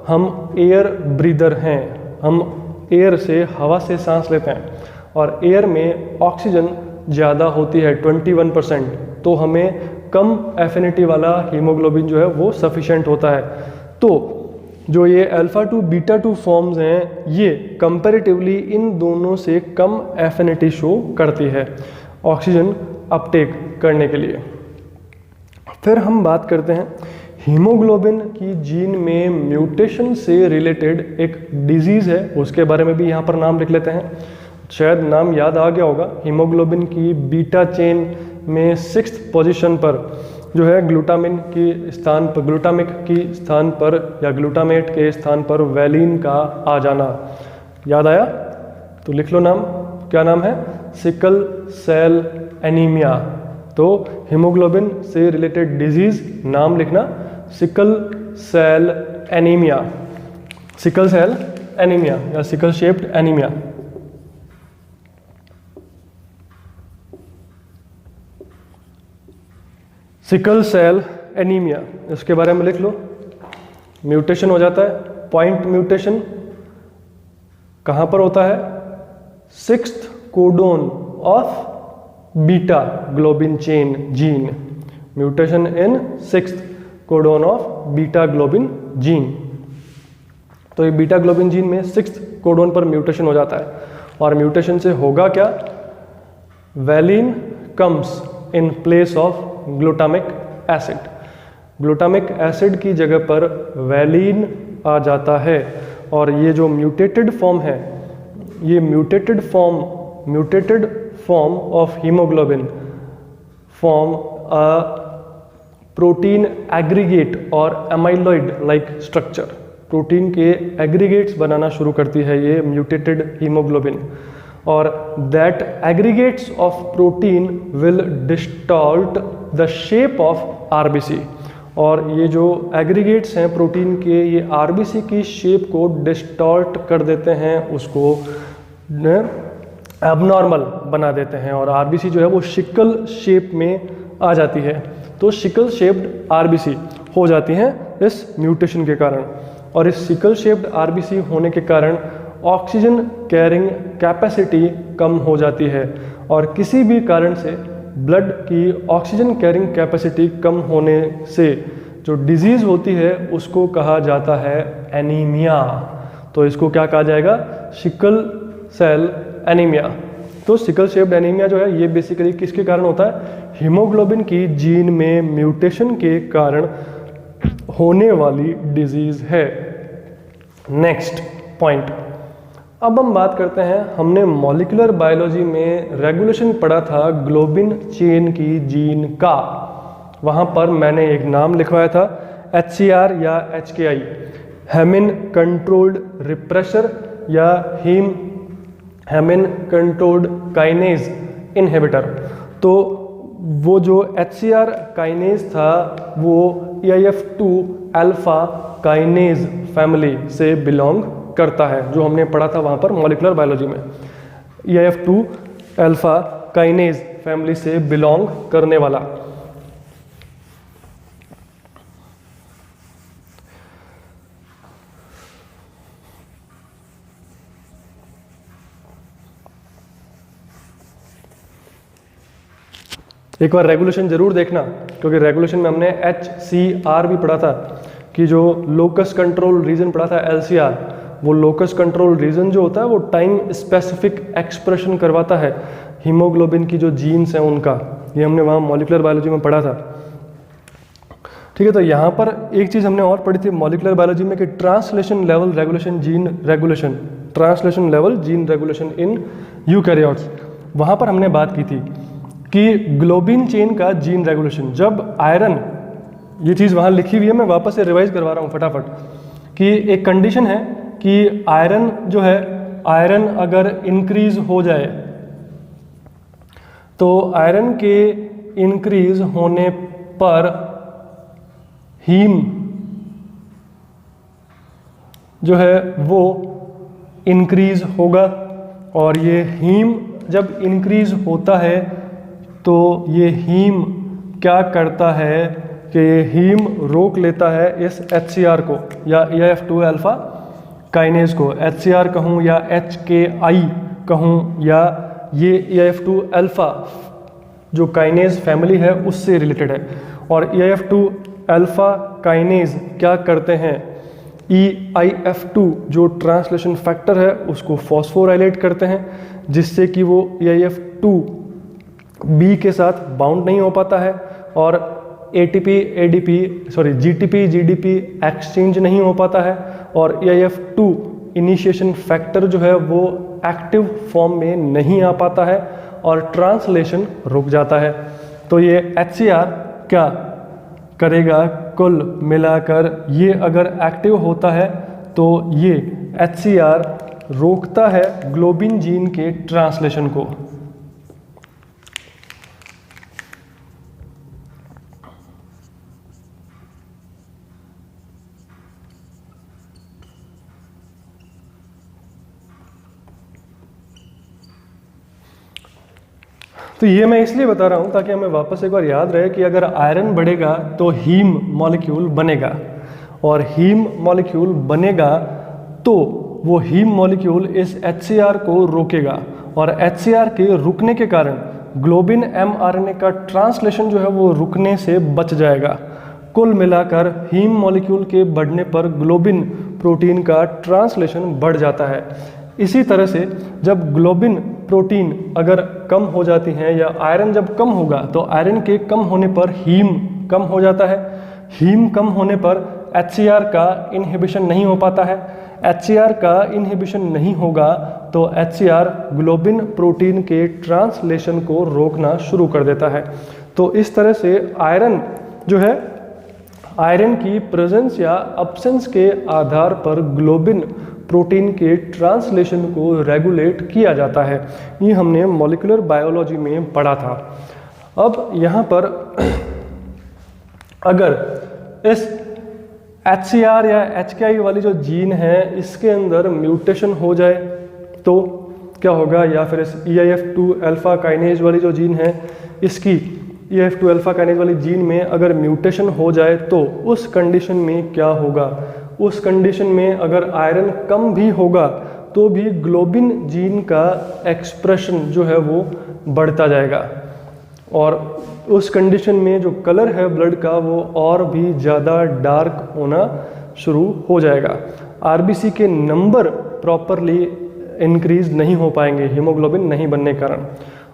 हम एयर ब्रीदर हैं, हम एयर से हवा से सांस लेते हैं और एयर में ऑक्सीजन ज़्यादा होती है 21%, तो हमें कम एफिनिटी वाला हीमोग्लोबिन जो है वो सफिशेंट होता है। तो जो ये अल्फा 2 बीटा 2 फॉर्म्स हैं ये कंपैरेटिवली इन दोनों से कम एफिनिटी शो करती है ऑक्सीजन अपटेक करने के लिए। फिर हम बात करते हैं हीमोग्लोबिन की जीन में म्यूटेशन से रिलेटेड एक डिजीज़ है, उसके बारे में भी यहाँ पर नाम लिख लेते हैं। शायद नाम याद आ गया होगा। हीमोग्लोबिन की बीटा चेन में 6th पोजीशन पर जो है ग्लूटामिन की स्थान पर, ग्लूटामिक की स्थान पर या ग्लूटामेट के स्थान पर वैलिन का आ जाना। याद आया? तो लिख लो नाम। क्या नाम है? Sickle cell anaemia. तो हीमोग्लोबिन से रिलेटेड डिजीज नाम लिखना, sickle cell anaemia, sickle cell anaemia या sickle shaped anaemia. Sickle cell anaemia, इसके बारे में लिख लो। म्यूटेशन हो जाता है, पॉइंट म्यूटेशन कहां पर होता है? 6th codon of beta globin chain gene, mutation in 6th codon of beta globin gene. तो ये बीटा ग्लोबिन जीन में 6th कोडोन पर म्यूटेशन हो जाता है, और म्यूटेशन से होगा क्या? Valine comes in place of glutamic acid, glutamic acid की जगह पर वैलिन आ जाता है, और ये जो म्यूटेटेड फॉर्म है, ये mutated form of haemoglobin form a protein aggregate और एमाइलॉइड लाइक स्ट्रक्चर, प्रोटीन के एग्रीगेट्स बनाना शुरू करती है ये म्यूटेटेड हीमोग्लोबिन, और that aggregates of protein will distort the shape of RBC, और ये जो एग्रीगेट्स हैं प्रोटीन के, ये आरबीसी की शेप को डिस्टॉर्ट कर देते हैं, उसको एबनॉर्मल बना देते हैं, और आरबीसी जो है वो शिकल शेप में आ जाती है। तो शिकल शेप्ड आरबीसी हो जाती हैं इस म्यूटेशन के कारण, और इस सिकल शेप्ड आरबीसी होने के कारण ऑक्सीजन कैरिंग कैपेसिटी कम हो जाती है, और किसी भी कारण से ब्लड की ऑक्सीजन कैरिंग कैपेसिटी कम होने से जो डिजीज़ होती है उसको कहा जाता है एनीमिया। तो इसको क्या कहा जाएगा? Sickle cell anaemia. तो सिकल शेप्ड एनीमिया जो है ये बेसिकली किसके कारण होता है? हीमोग्लोबिन की जीन में म्यूटेशन के कारण होने वाली डिजीज है। नेक्स्ट पॉइंट, अब हम बात करते हैं, हमने मॉलिक्यूलर बायोलॉजी में रेगुलेशन पढ़ा था ग्लोबिन चेन की जीन का, वहाँ पर मैंने एक नाम लिखवाया था HCR या HKI, हेमिन कंट्रोल्ड रिप्रेशर या हेमिन कंट्रोल्ड काइनेज इनहिबिटर। तो वो जो HCR काइनेज था वो EIF2 अल्फा काइनेज फैमिली से बिलोंग करता है, जो हमने पढ़ा था वहाँ पर मॉलिक्यूलर बायोलॉजी में। EIF2 अल्फा काइनेज फैमिली से बिलोंग करने वाला। एक बार रेगुलेशन जरूर देखना, क्योंकि रेगुलेशन में हमने HCR भी पढ़ा था, कि जो लोकस कंट्रोल रीजन पढ़ा था LCR, वो लोकस कंट्रोल रीजन जो होता है वो टाइम स्पेसिफिक एक्सप्रेशन करवाता है हीमोग्लोबिन की जो जीन्स हैं उनका, ये हमने वहाँ मॉलिक्यूलर बायोलॉजी में पढ़ा था। ठीक है, तो यहाँ पर एक चीज़ हमने और पढ़ी थी मॉलिक्यूलर बायोलॉजी में कि translation level regulation gene regulation, translation level gene regulation in eukaryotes. वहाँ पर हमने बात की थी कि ग्लोबिन चेन का जीन रेगुलेशन, जब आयरन, ये चीज़ वहाँ लिखी हुई है, मैं वापस से रिवाइज करवा रहा हूँ फटाफट, कि एक कंडीशन है कि आयरन जो है, आयरन अगर इंक्रीज हो जाए तो आयरन के इंक्रीज होने पर हीम जो है वो इंक्रीज होगा, और ये हीम जब इंक्रीज होता है तो ये हीम क्या करता है कि ये हीम रोक लेता है इस HCR को या EIF2 अल्फा काइनेज को। HCR कहूँ या HKI कहूँ, या ये EIF2 अल्फा जो काइनेज फैमिली है उससे रिलेटेड है। और EIF2 अल्फा काइनेज क्या करते हैं? EIF2 जो ट्रांसलेशन फैक्टर है उसको फॉस्फोराइलेट करते हैं, जिससे कि वो EIF2 B के साथ बाउंड नहीं हो पाता है, और ATP ADP GTP GDP exchange नहीं हो पाता है, और EIF2 इनिशिएशन फैक्टर जो है वो एक्टिव फॉर्म में नहीं आ पाता है और ट्रांसलेशन रुक जाता है। तो ये HCR क्या करेगा? कुल मिलाकर ये अगर एक्टिव होता है तो ये HCR रोकता है ग्लोबिन जीन के ट्रांसलेशन को। तो ये मैं इसलिए बता रहा हूँ ताकि हमें वापस एक बार याद रहे कि अगर आयरन बढ़ेगा तो हीम मॉलिक्यूल बनेगा, और हीम मॉलिक्यूल बनेगा तो वो हीम मॉलिक्यूल इस HCl को रोकेगा, और HCl के रुकने के कारण ग्लोबिन mRNA का ट्रांसलेशन जो है वो रुकने से बच जाएगा। कुल मिलाकर हीम मॉलिक्यूल के बढ़ने पर ग्लोबिन प्रोटीन का ट्रांसलेशन बढ़ जाता है। इसी तरह से जब ग्लोबिन प्रोटीन अगर कम हो जाती हैं या आयरन जब कम होगा तो आयरन के कम होने पर हीम कम हो जाता है। हीम कम होने पर HCl का इनहिबिशन नहीं हो पाता है। HCl का इनहिबिशन नहीं होगा तो HCl ग्लोबिन प्रोटीन के ट्रांसलेशन को रोकना शुरू कर देता है। तो इस तरह से आयरन जो है, आयरन की प्रेजेंस या अब्सेंस के आधार पर ग्लोबिन प्रोटीन के ट्रांसलेशन को रेगुलेट किया जाता है। ये हमने मॉलिक्यूलर बायोलॉजी में पढ़ा था। अब यहाँ पर अगर इस HCl या HKI वाली जो जीन है इसके अंदर म्यूटेशन हो जाए तो क्या होगा, या फिर इस EIF2 अल्फा काइनेज वाली जो जीन है इसकी EIF2 अल्फा काइनेज वाली जीन में अगर म्यूटेशन हो जाए तो उस कंडीशन में क्या होगा। उस कंडीशन में अगर आयरन कम भी होगा तो भी ग्लोबिन जीन का एक्सप्रेशन जो है वो बढ़ता जाएगा, और उस कंडीशन में जो कलर है ब्लड का वो और भी ज़्यादा डार्क होना शुरू हो जाएगा। RBC के नंबर प्रॉपरली इंक्रीज नहीं हो पाएंगे हीमोग्लोबिन नहीं बनने के कारण,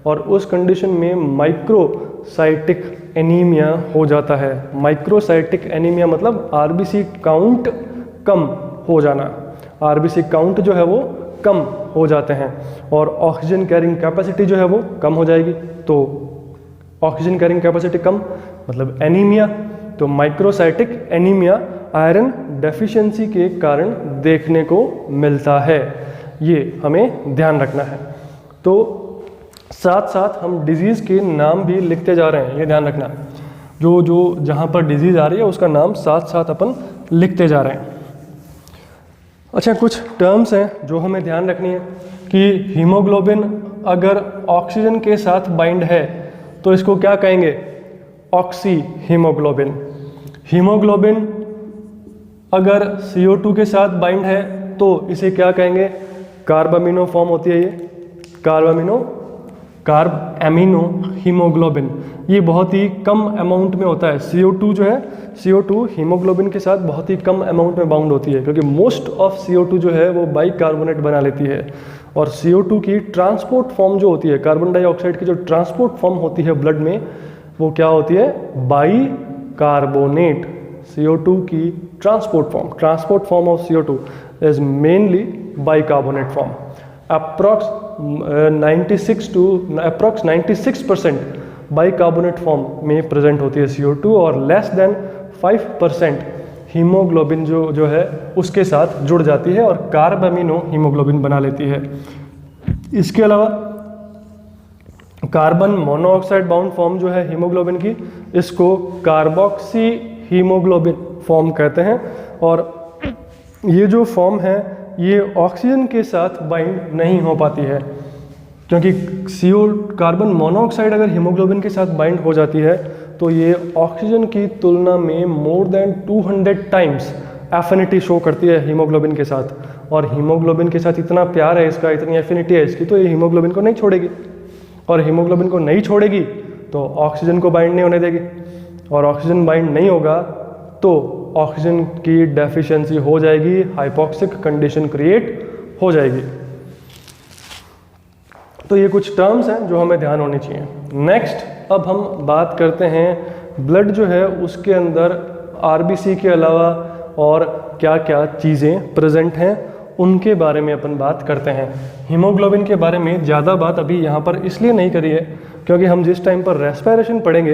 और उस कंडीशन में माइक्रोसाइटिक एनीमिया हो जाता है। माइक्रोसाइटिक एनीमिया मतलब RBC काउंट कम हो जाना। RBC काउंट जो है वो कम हो जाते हैं और ऑक्सीजन कैरिंग कैपेसिटी जो है वो कम हो जाएगी। तो ऑक्सीजन कैरिंग कैपेसिटी कम मतलब एनीमिया। तो माइक्रोसाइटिक एनीमिया आयरन डेफिशिएंसी के कारण देखने को मिलता है, ये हमें ध्यान रखना है। तो साथ साथ हम डिजीज़ के नाम भी लिखते जा रहे हैं, ये ध्यान रखना। जो जहाँ पर डिजीज़ आ रही है उसका नाम साथ साथ अपन लिखते जा रहे हैं। अच्छा, कुछ टर्म्स हैं जो हमें ध्यान रखनी है कि हीमोग्लोबिन अगर ऑक्सीजन के साथ बाइंड है तो इसको क्या कहेंगे, ऑक्सी हीमोग्लोबिन। हीमोग्लोबिन अगर CO2 के साथ बाइंड है तो इसे क्या कहेंगे, कार्ब अमीनो फॉर्म होती है, ये कार्ब एमिनो हीमोग्लोबिन। ये बहुत ही कम अमाउंट में होता है। CO2 जो है, CO2 हीमोग्लोबिन के साथ बहुत ही कम अमाउंट में बाउंड होती है, क्योंकि मोस्ट ऑफ CO2 जो है वो बाइकार्बोनेट बना लेती है। और CO2 की ट्रांसपोर्ट फॉर्म जो होती है, कार्बन डाइऑक्साइड की जो ट्रांसपोर्ट फॉर्म होती है ब्लड में, वो क्या होती है, बाइकार्बोनेट। CO2 की transport form of CO2 is mainly bicarbonate form. Approx 96% bicarbonate form में प्रेजेंट होती है CO2, और लेस देन 5% हीमोग्लोबिन जो है उसके साथ जुड़ जाती है और कार्ब अमीनो हीमोग्लोबिन बना लेती है। इसके अलावा कार्बन मोनोऑक्साइड बाउंड फॉर्म जो है हीमोग्लोबिन की, इसको कार्बोक्सी हीमोग्लोबिन फॉर्म कहते हैं। और ये जो फॉर्म है ये ऑक्सीजन के साथ बाइंड नहीं हो पाती है, क्योंकि कार्बन मोनोऑक्साइड अगर हीमोग्लोबिन के साथ बाइंड हो जाती है तो ये ऑक्सीजन की तुलना में more than 200 times affinity show करती है हीमोग्लोबिन के साथ। और हीमोग्लोबिन के साथ इतना प्यार है इसका, इतनी एफिनिटी है इसकी, तो ये हीमोग्लोबिन को नहीं छोड़ेगी, और हीमोग्लोबिन को नहीं छोड़ेगी तो ऑक्सीजन को बाइंड नहीं होने देगी, और ऑक्सीजन बाइंड नहीं होगा तो ऑक्सीजन की डेफिशिएंसी हो जाएगी, हाइपोक्सिक कंडीशन क्रिएट हो जाएगी। तो ये कुछ टर्म्स हैं जो हमें ध्यान होनी चाहिए। नेक्स्ट, अब हम बात करते हैं ब्लड जो है उसके अंदर RBC के अलावा और क्या क्या चीज़ें प्रेजेंट हैं उनके बारे में अपन बात करते हैं। हीमोग्लोबिन के बारे में ज़्यादा बात अभी यहाँ पर इसलिए नहीं करी है क्योंकि हम जिस टाइम पर रेस्पिरेशन पढ़ेंगे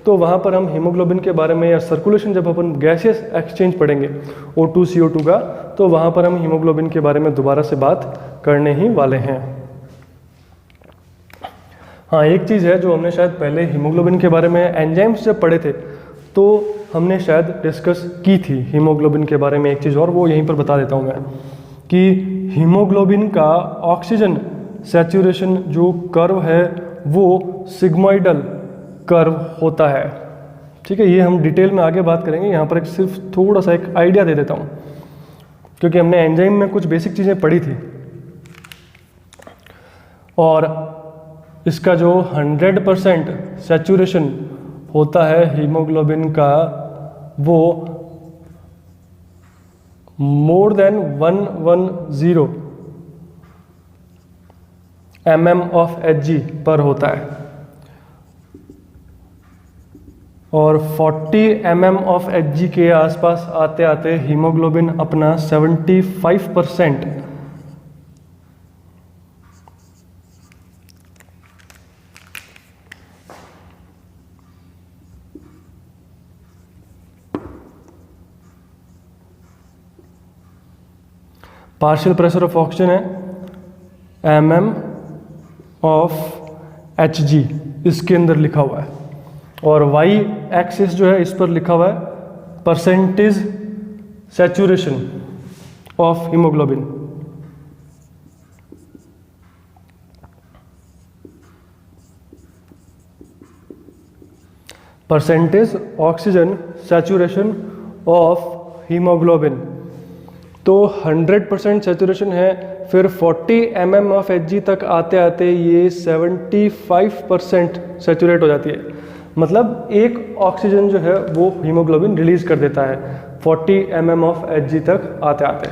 तो वहाँ पर हम हीमोग्लोबिन के बारे में, या सर्कुलेशन जब अपन गैसियस एक्सचेंज पढ़ेंगे O2 CO2 का, तो वहाँ पर हम हीमोग्लोबिन के बारे में दोबारा से बात करने ही वाले हैं। हाँ, एक चीज़ है जो हमने शायद पहले हीमोग्लोबिन के बारे में एंजाइम्स जब पढ़े थे तो हमने शायद डिस्कस की थी हीमोग्लोबिन के बारे में एक चीज़, और वो यहीं पर बता देता हूँ मैं कि हीमोग्लोबिन का ऑक्सीजन सैचुरेशन जो कर्व है वो सिग्मोइडल कर्व होता है। ठीक है, ये हम डिटेल में आगे बात करेंगे, यहाँ पर एक सिर्फ थोड़ा सा एक आइडिया दे देता हूँ, क्योंकि हमने एंजाइम में कुछ बेसिक चीज़ें पढ़ी थी। और इसका जो 100% सैचुरेशन होता है हीमोग्लोबिन का, वो more than 110 mm of Hg पर होता है, और 40 mm of Hg के आसपास आते आते हीमोग्लोबिन अपना 75% पार्शियल प्रेशर ऑफ ऑक्सीजन है mm ऑफ Hg, इसके अंदर लिखा हुआ है, और y एक्सिस जो है इस पर लिखा हुआ है percentage saturation of haemoglobin. Percentage oxygen saturation of haemoglobin, तो 100% सैचुरेशन है, फिर 40 mm ऑफ Hg तक आते आते ये 75% सैचुरेट हो जाती है। मतलब एक ऑक्सीजन जो है वो हीमोग्लोबिन रिलीज कर देता है 40 mm ऑफ Hg तक आते आते।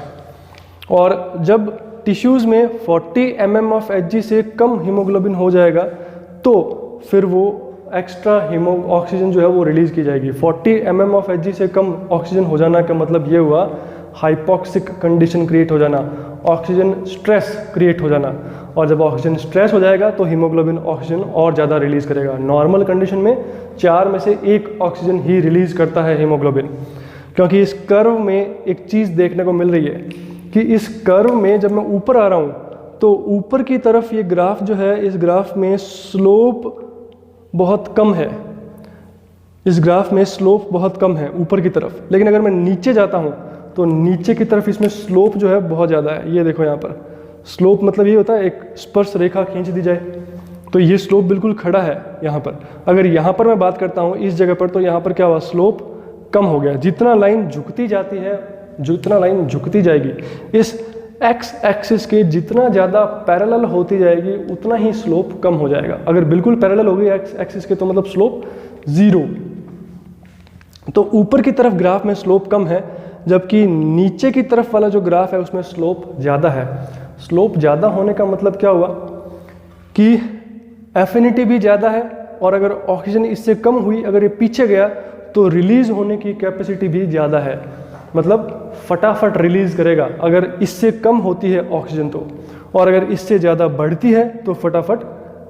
और जब टिश्यूज़ में 40 mm ऑफ Hg से कम हीमोग्लोबिन हो जाएगा तो फिर वो एक्स्ट्रा ऑक्सीजन जो है वो रिलीज की जाएगी। 40 mm ऑफ Hg से कम ऑक्सीजन हो जाना का मतलब ये हुआ हाइपोक्सिक कंडीशन क्रिएट हो जाना, ऑक्सीजन स्ट्रेस क्रिएट हो जाना, और जब ऑक्सीजन स्ट्रेस हो जाएगा तो हीमोग्लोबिन ऑक्सीजन और ज़्यादा रिलीज करेगा। नॉर्मल कंडीशन में 4 में से 1 ऑक्सीजन ही रिलीज करता है हीमोग्लोबिन। क्योंकि इस कर्व में एक चीज़ देखने को मिल रही है कि इस कर्व में जब मैं ऊपर आ रहा हूँ तो ऊपर की तरफ ये ग्राफ जो है, इस ग्राफ में स्लोप बहुत कम है, इस ग्राफ में स्लोप बहुत कम है ऊपर की तरफ। लेकिन अगर मैं नीचे जाता हूँ तो नीचे की तरफ इसमें स्लोप जो है बहुत ज़्यादा है। ये देखो यहाँ पर स्लोप मतलब ये होता है एक स्पर्श रेखा खींच दी जाए, तो ये स्लोप बिल्कुल खड़ा है यहाँ पर। अगर यहाँ पर मैं बात करता हूँ इस जगह पर, तो यहाँ पर क्या हुआ, स्लोप कम हो गया। जितना लाइन झुकती जाती है, जितना लाइन झुकती जाएगी इस एक्स एक्सिस के जितना ज़्यादा पैरेलल होती जाएगी उतना ही स्लोप कम हो जाएगा। अगर बिल्कुल पैरेलल हो गई एक्स एक्सिस के तो मतलब स्लोप 0। तो ऊपर की तरफ ग्राफ में स्लोप कम है, जबकि नीचे की तरफ वाला जो ग्राफ है उसमें स्लोप ज़्यादा है। स्लोप ज़्यादा होने का मतलब क्या हुआ कि एफिनिटी भी ज़्यादा है, और अगर ऑक्सीजन इससे कम हुई, अगर ये पीछे गया तो रिलीज होने की कैपेसिटी भी ज़्यादा है, मतलब फटाफट रिलीज करेगा अगर इससे कम होती है ऑक्सीजन तो, और अगर इससे ज़्यादा बढ़ती है तो फटाफट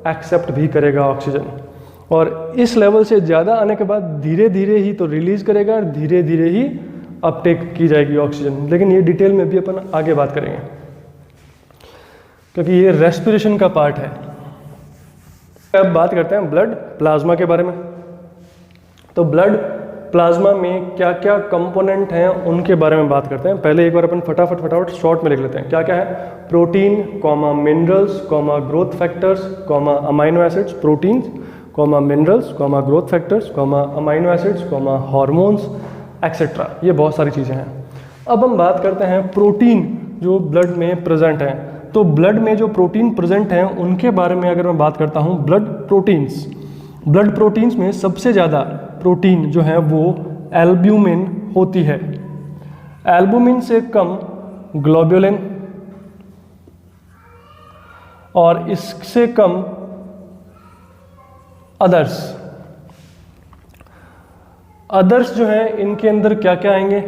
एक्सेप्ट भी करेगा ऑक्सीजन। और इस लेवल से ज़्यादा आने के बाद धीरे धीरे ही तो रिलीज करेगा और धीरे धीरे ही अपटेक की जाएगी ऑक्सीजन। लेकिन ये डिटेल में भी अपन आगे बात करेंगे क्योंकि ये रेस्पिरेशन का पार्ट है। अब बात करते हैं ब्लड प्लाज्मा के बारे में। तो ब्लड प्लाज्मा में क्या क्या कंपोनेंट हैं उनके बारे में बात करते हैं। पहले एक बार अपन फटाफट शॉर्ट में लिख लेते हैं क्या क्या है। Protein comma minerals comma growth factors comma amino acids, protein comma minerals comma growth factors comma amino acids comma hormones etcetera, ये बहुत सारी चीज़ें हैं। अब हम बात करते हैं प्रोटीन जो ब्लड में प्रेजेंट हैं। तो ब्लड में जो प्रोटीन प्रेजेंट हैं उनके बारे में अगर मैं बात करता हूँ, ब्लड प्रोटीन्स में सबसे ज़्यादा प्रोटीन जो है वो एल्ब्यूमिन होती है। एल्ब्यूमिन से कम ग्लोबुलिन, और इससे कम अदर्स जो है इनके अंदर क्या क्या आएंगे,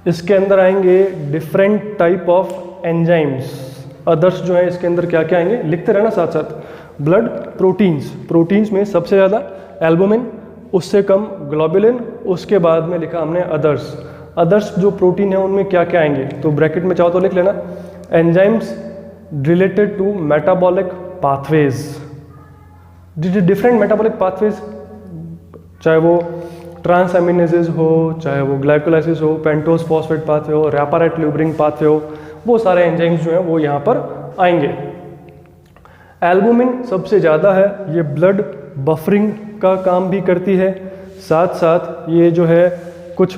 इसके अंदर आएंगे different type of enzymes. Others जो है इसके अंदर क्या क्या आएंगे, लिखते रहना साथ साथ। ब्लड प्रोटीन्स में सबसे ज़्यादा एल्बुमिन, उससे कम ग्लोबुलिन, उसके बाद में लिखा हमने अदर्स जो प्रोटीन है उनमें क्या क्या आएंगे, तो ब्रैकेट में चाहो तो लिख लेना enzymes related to metabolic pathways, different metabolic pathways, चाहे वो ट्रांसएमिनेजेज हो, चाहे वो ग्लाइकोलाइसिस हो, पेंटोज फॉस्फेट पाथवे हो, रैपाराइट ल्यूब्रिंग पाथवे हो, वो सारे एंजाइम्स जो हैं वो यहाँ पर आएंगे। एल्बुमिन सबसे ज़्यादा है, ये ब्लड बफरिंग का काम भी करती है, साथ साथ ये जो है कुछ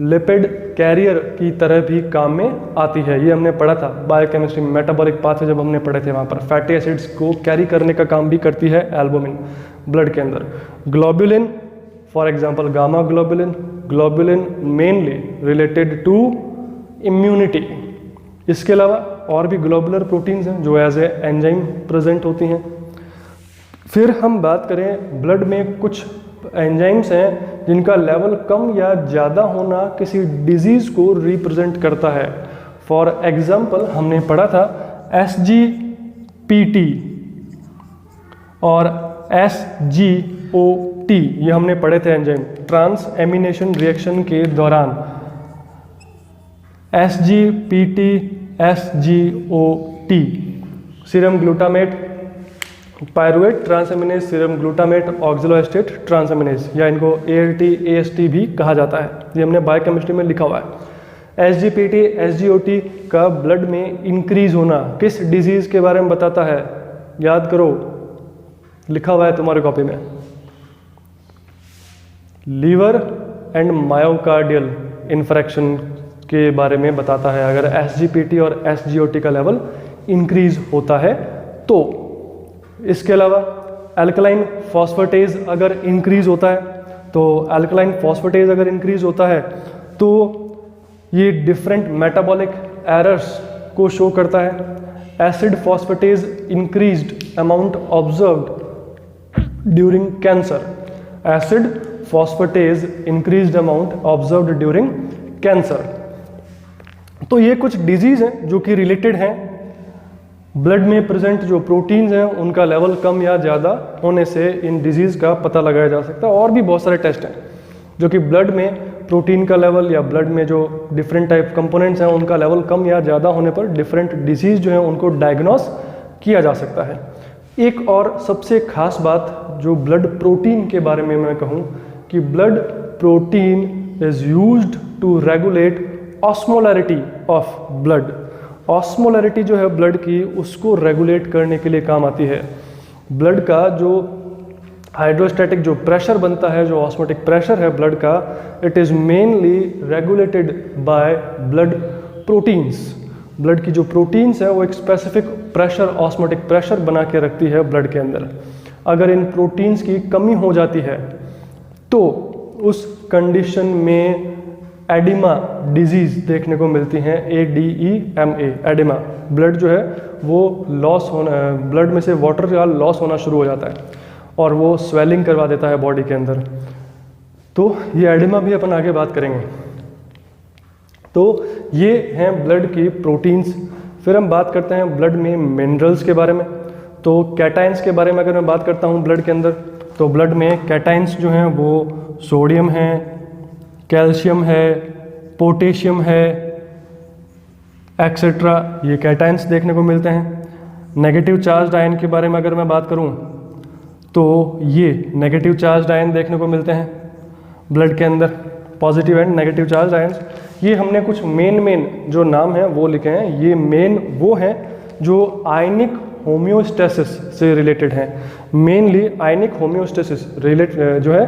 लिपिड कैरियर की तरह भी काम में आती है। ये हमने पढ़ा था बायोकेमिस्ट्री में, मेटाबॉलिक पाथवे जब हमने पढ़े थे, वहाँ पर फैटी एसिड्स को कैरी करने का काम भी करती है एल्बुमिन ब्लड के अंदर। Globulin for example gamma globulin, globulin mainly related to immunity. इसके अलावा और भी ग्लोबुलर प्रोटीन्स हैं जो एज ए एंजाइम प्रेजेंट होती हैं। फिर हम बात करें ब्लड में कुछ एंजाइम्स हैं जिनका लेवल कम या ज़्यादा होना किसी डिजीज़ को रिप्रेजेंट करता है। फॉर एग्जांपल हमने पढ़ा था SGPT और SGOT, ये हमने पढ़े थे एंजाइम ट्रांस एमिनेशन रिएक्शन के दौरान। SGPT, SGOT serum glutamate pyruvate transaminase, serum glutamate oxaloacetate transaminase, या इनको ALT AST भी कहा जाता है। ये हमने बायोकेमिस्ट्री में लिखा हुआ है। SGPT SGOT का ब्लड में इंक्रीज होना किस डिजीज के बारे में बताता है? याद करो, लिखा हुआ है तुम्हारी कॉपी में। लीवर एंड मायोकार्डियल इन्फ्रेक्शन के बारे में बताता है। अगर SGPT और SGOT का लेवल इंक्रीज होता है तो। इसके अलावा अल्कलाइन फॉस्फेटेज अगर इंक्रीज होता है तो, अल्कलाइन फॉस्फेटेज अगर इंक्रीज होता है तो ये डिफरेंट मेटाबॉलिक एरर्स को शो करता है। Acid phosphatase increased amount observed during cancer, acid phosphatase increased amount observed during cancer. तो ये कुछ डिजीज हैं जो कि रिलेटेड हैं। ब्लड में प्रेजेंट जो प्रोटीन्स हैं उनका लेवल कम या ज़्यादा होने से इन डिजीज़ का पता लगाया जा सकता है। और भी बहुत सारे टेस्ट हैं जो कि ब्लड में प्रोटीन का लेवल या ब्लड में जो डिफरेंट टाइप कंपोनेंट्स हैं उनका लेवल कम या ज़्यादा होने पर डिफरेंट डिजीज़ जो हैं उनको डायग्नोस किया जा सकता है। एक और सबसे खास बात जो ब्लड प्रोटीन के बारे में मैं कहूँ कि blood protein is used to regulate osmolarity of blood. Osmolarity जो है ब्लड की, उसको रेगुलेट करने के लिए काम आती है। ब्लड का जो हाइड्रोस्टैटिक जो प्रेशर बनता है, जो ऑस्मोटिक प्रेशर है ब्लड का, it is mainly regulated by blood proteins. Blood की जो प्रोटीन्स है वो एक स्पेसिफिक प्रेशर, ऑस्मोटिक प्रेशर बना के रखती है ब्लड के अंदर। अगर इन प्रोटीन्स की कमी हो जाती है तो उस कंडीशन में एडिमा डिजीज देखने को मिलती हैं, ADEMA, एडिमा। ब्लड जो है वो लॉस होना, ब्लड में से वाटर का लॉस होना शुरू हो जाता है और वो स्वेलिंग करवा देता है बॉडी के अंदर। तो ये एडिमा भी अपन आगे बात करेंगे। तो ये हैं ब्लड की प्रोटीन्स। फिर हम बात करते हैं ब्लड में मिनरल्स के बारे में। तो कैटाइंस के बारे में अगर मैं बात करता हूँ ब्लड के अंदर, तो ब्लड में कैटाइंस जो हैं वो सोडियम है, कैल्शियम है, पोटेशियम है, एक्सेट्रा, ये कैटाइंस देखने को मिलते हैं। नेगेटिव चार्ज आयन के बारे में अगर मैं बात करूं तो ये नेगेटिव चार्ज आयन देखने को मिलते हैं ब्लड के अंदर, positive and negative charge ions. ये हमने कुछ मेन जो नाम हैं वो लिखे हैं। ये मेन वो हैं जो आयनिक होम्योस्टेसिस से रिलेटेड हैं। मेनली आयनिक होम्योस्टेसिस जो है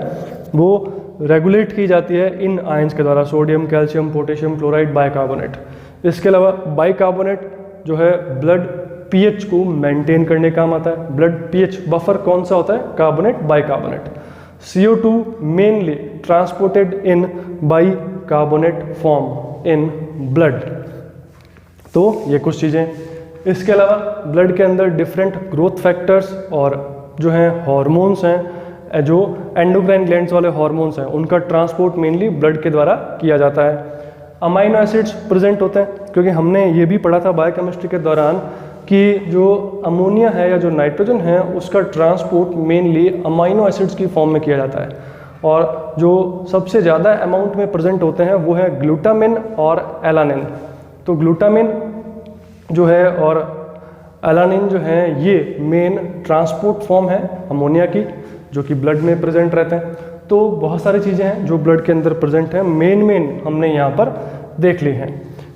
वो रेगुलेट की जाती है इन आयंस के द्वारा, sodium, calcium, potassium chloride, bicarbonate. इसके अलावा बाइकार्बोनेट जो है ब्लड पीएच को मेंटेन करने का काम आता है। ब्लड पीएच बफर कौन सा होता है? Carbonate, bicarbonate. CO2 mainly transported in bicarbonate form in blood. तो ये कुछ चीज़ें। इसके अलावा ब्लड के अंदर डिफरेंट ग्रोथ फैक्टर्स और जो हैं हार्मोन्स हैं, जो एंडोक्राइन ग्लैंड्स वाले हार्मोन्स हैं, उनका ट्रांसपोर्ट मेनली ब्लड के द्वारा किया जाता है। अमाइनो एसिड्स प्रेजेंट होते हैं, क्योंकि हमने ये भी पढ़ा था बायोकेमिस्ट्री के दौरान कि जो अमोनिया है या जो नाइट्रोजन है उसका ट्रांसपोर्ट मेनली अमाइनो एसिड्स की फॉर्म में किया जाता है। और जो सबसे ज़्यादा अमाउंट में प्रेजेंट होते हैं वो है ग्लूटामिन और एलानिन। तो ग्लूटामिन जो है और एलानिन जो है ये मेन ट्रांसपोर्ट फॉर्म है अमोनिया की, जो कि ब्लड में प्रेजेंट रहते हैं। तो बहुत सारी चीज़ें हैं जो ब्लड के अंदर प्रेजेंट हैं, मेन हमने यहाँ पर देख ली हैं।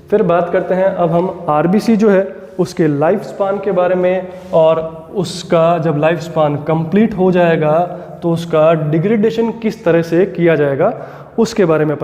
फिर बात करते हैं अब हम आरबीसी जो है उसके लाइफ स्पान के बारे में, और उसका जब लाइफ स्पान कंप्लीट हो जाएगा तो उसका डिग्रेडेशन किस तरह से किया जाएगा उसके बारे में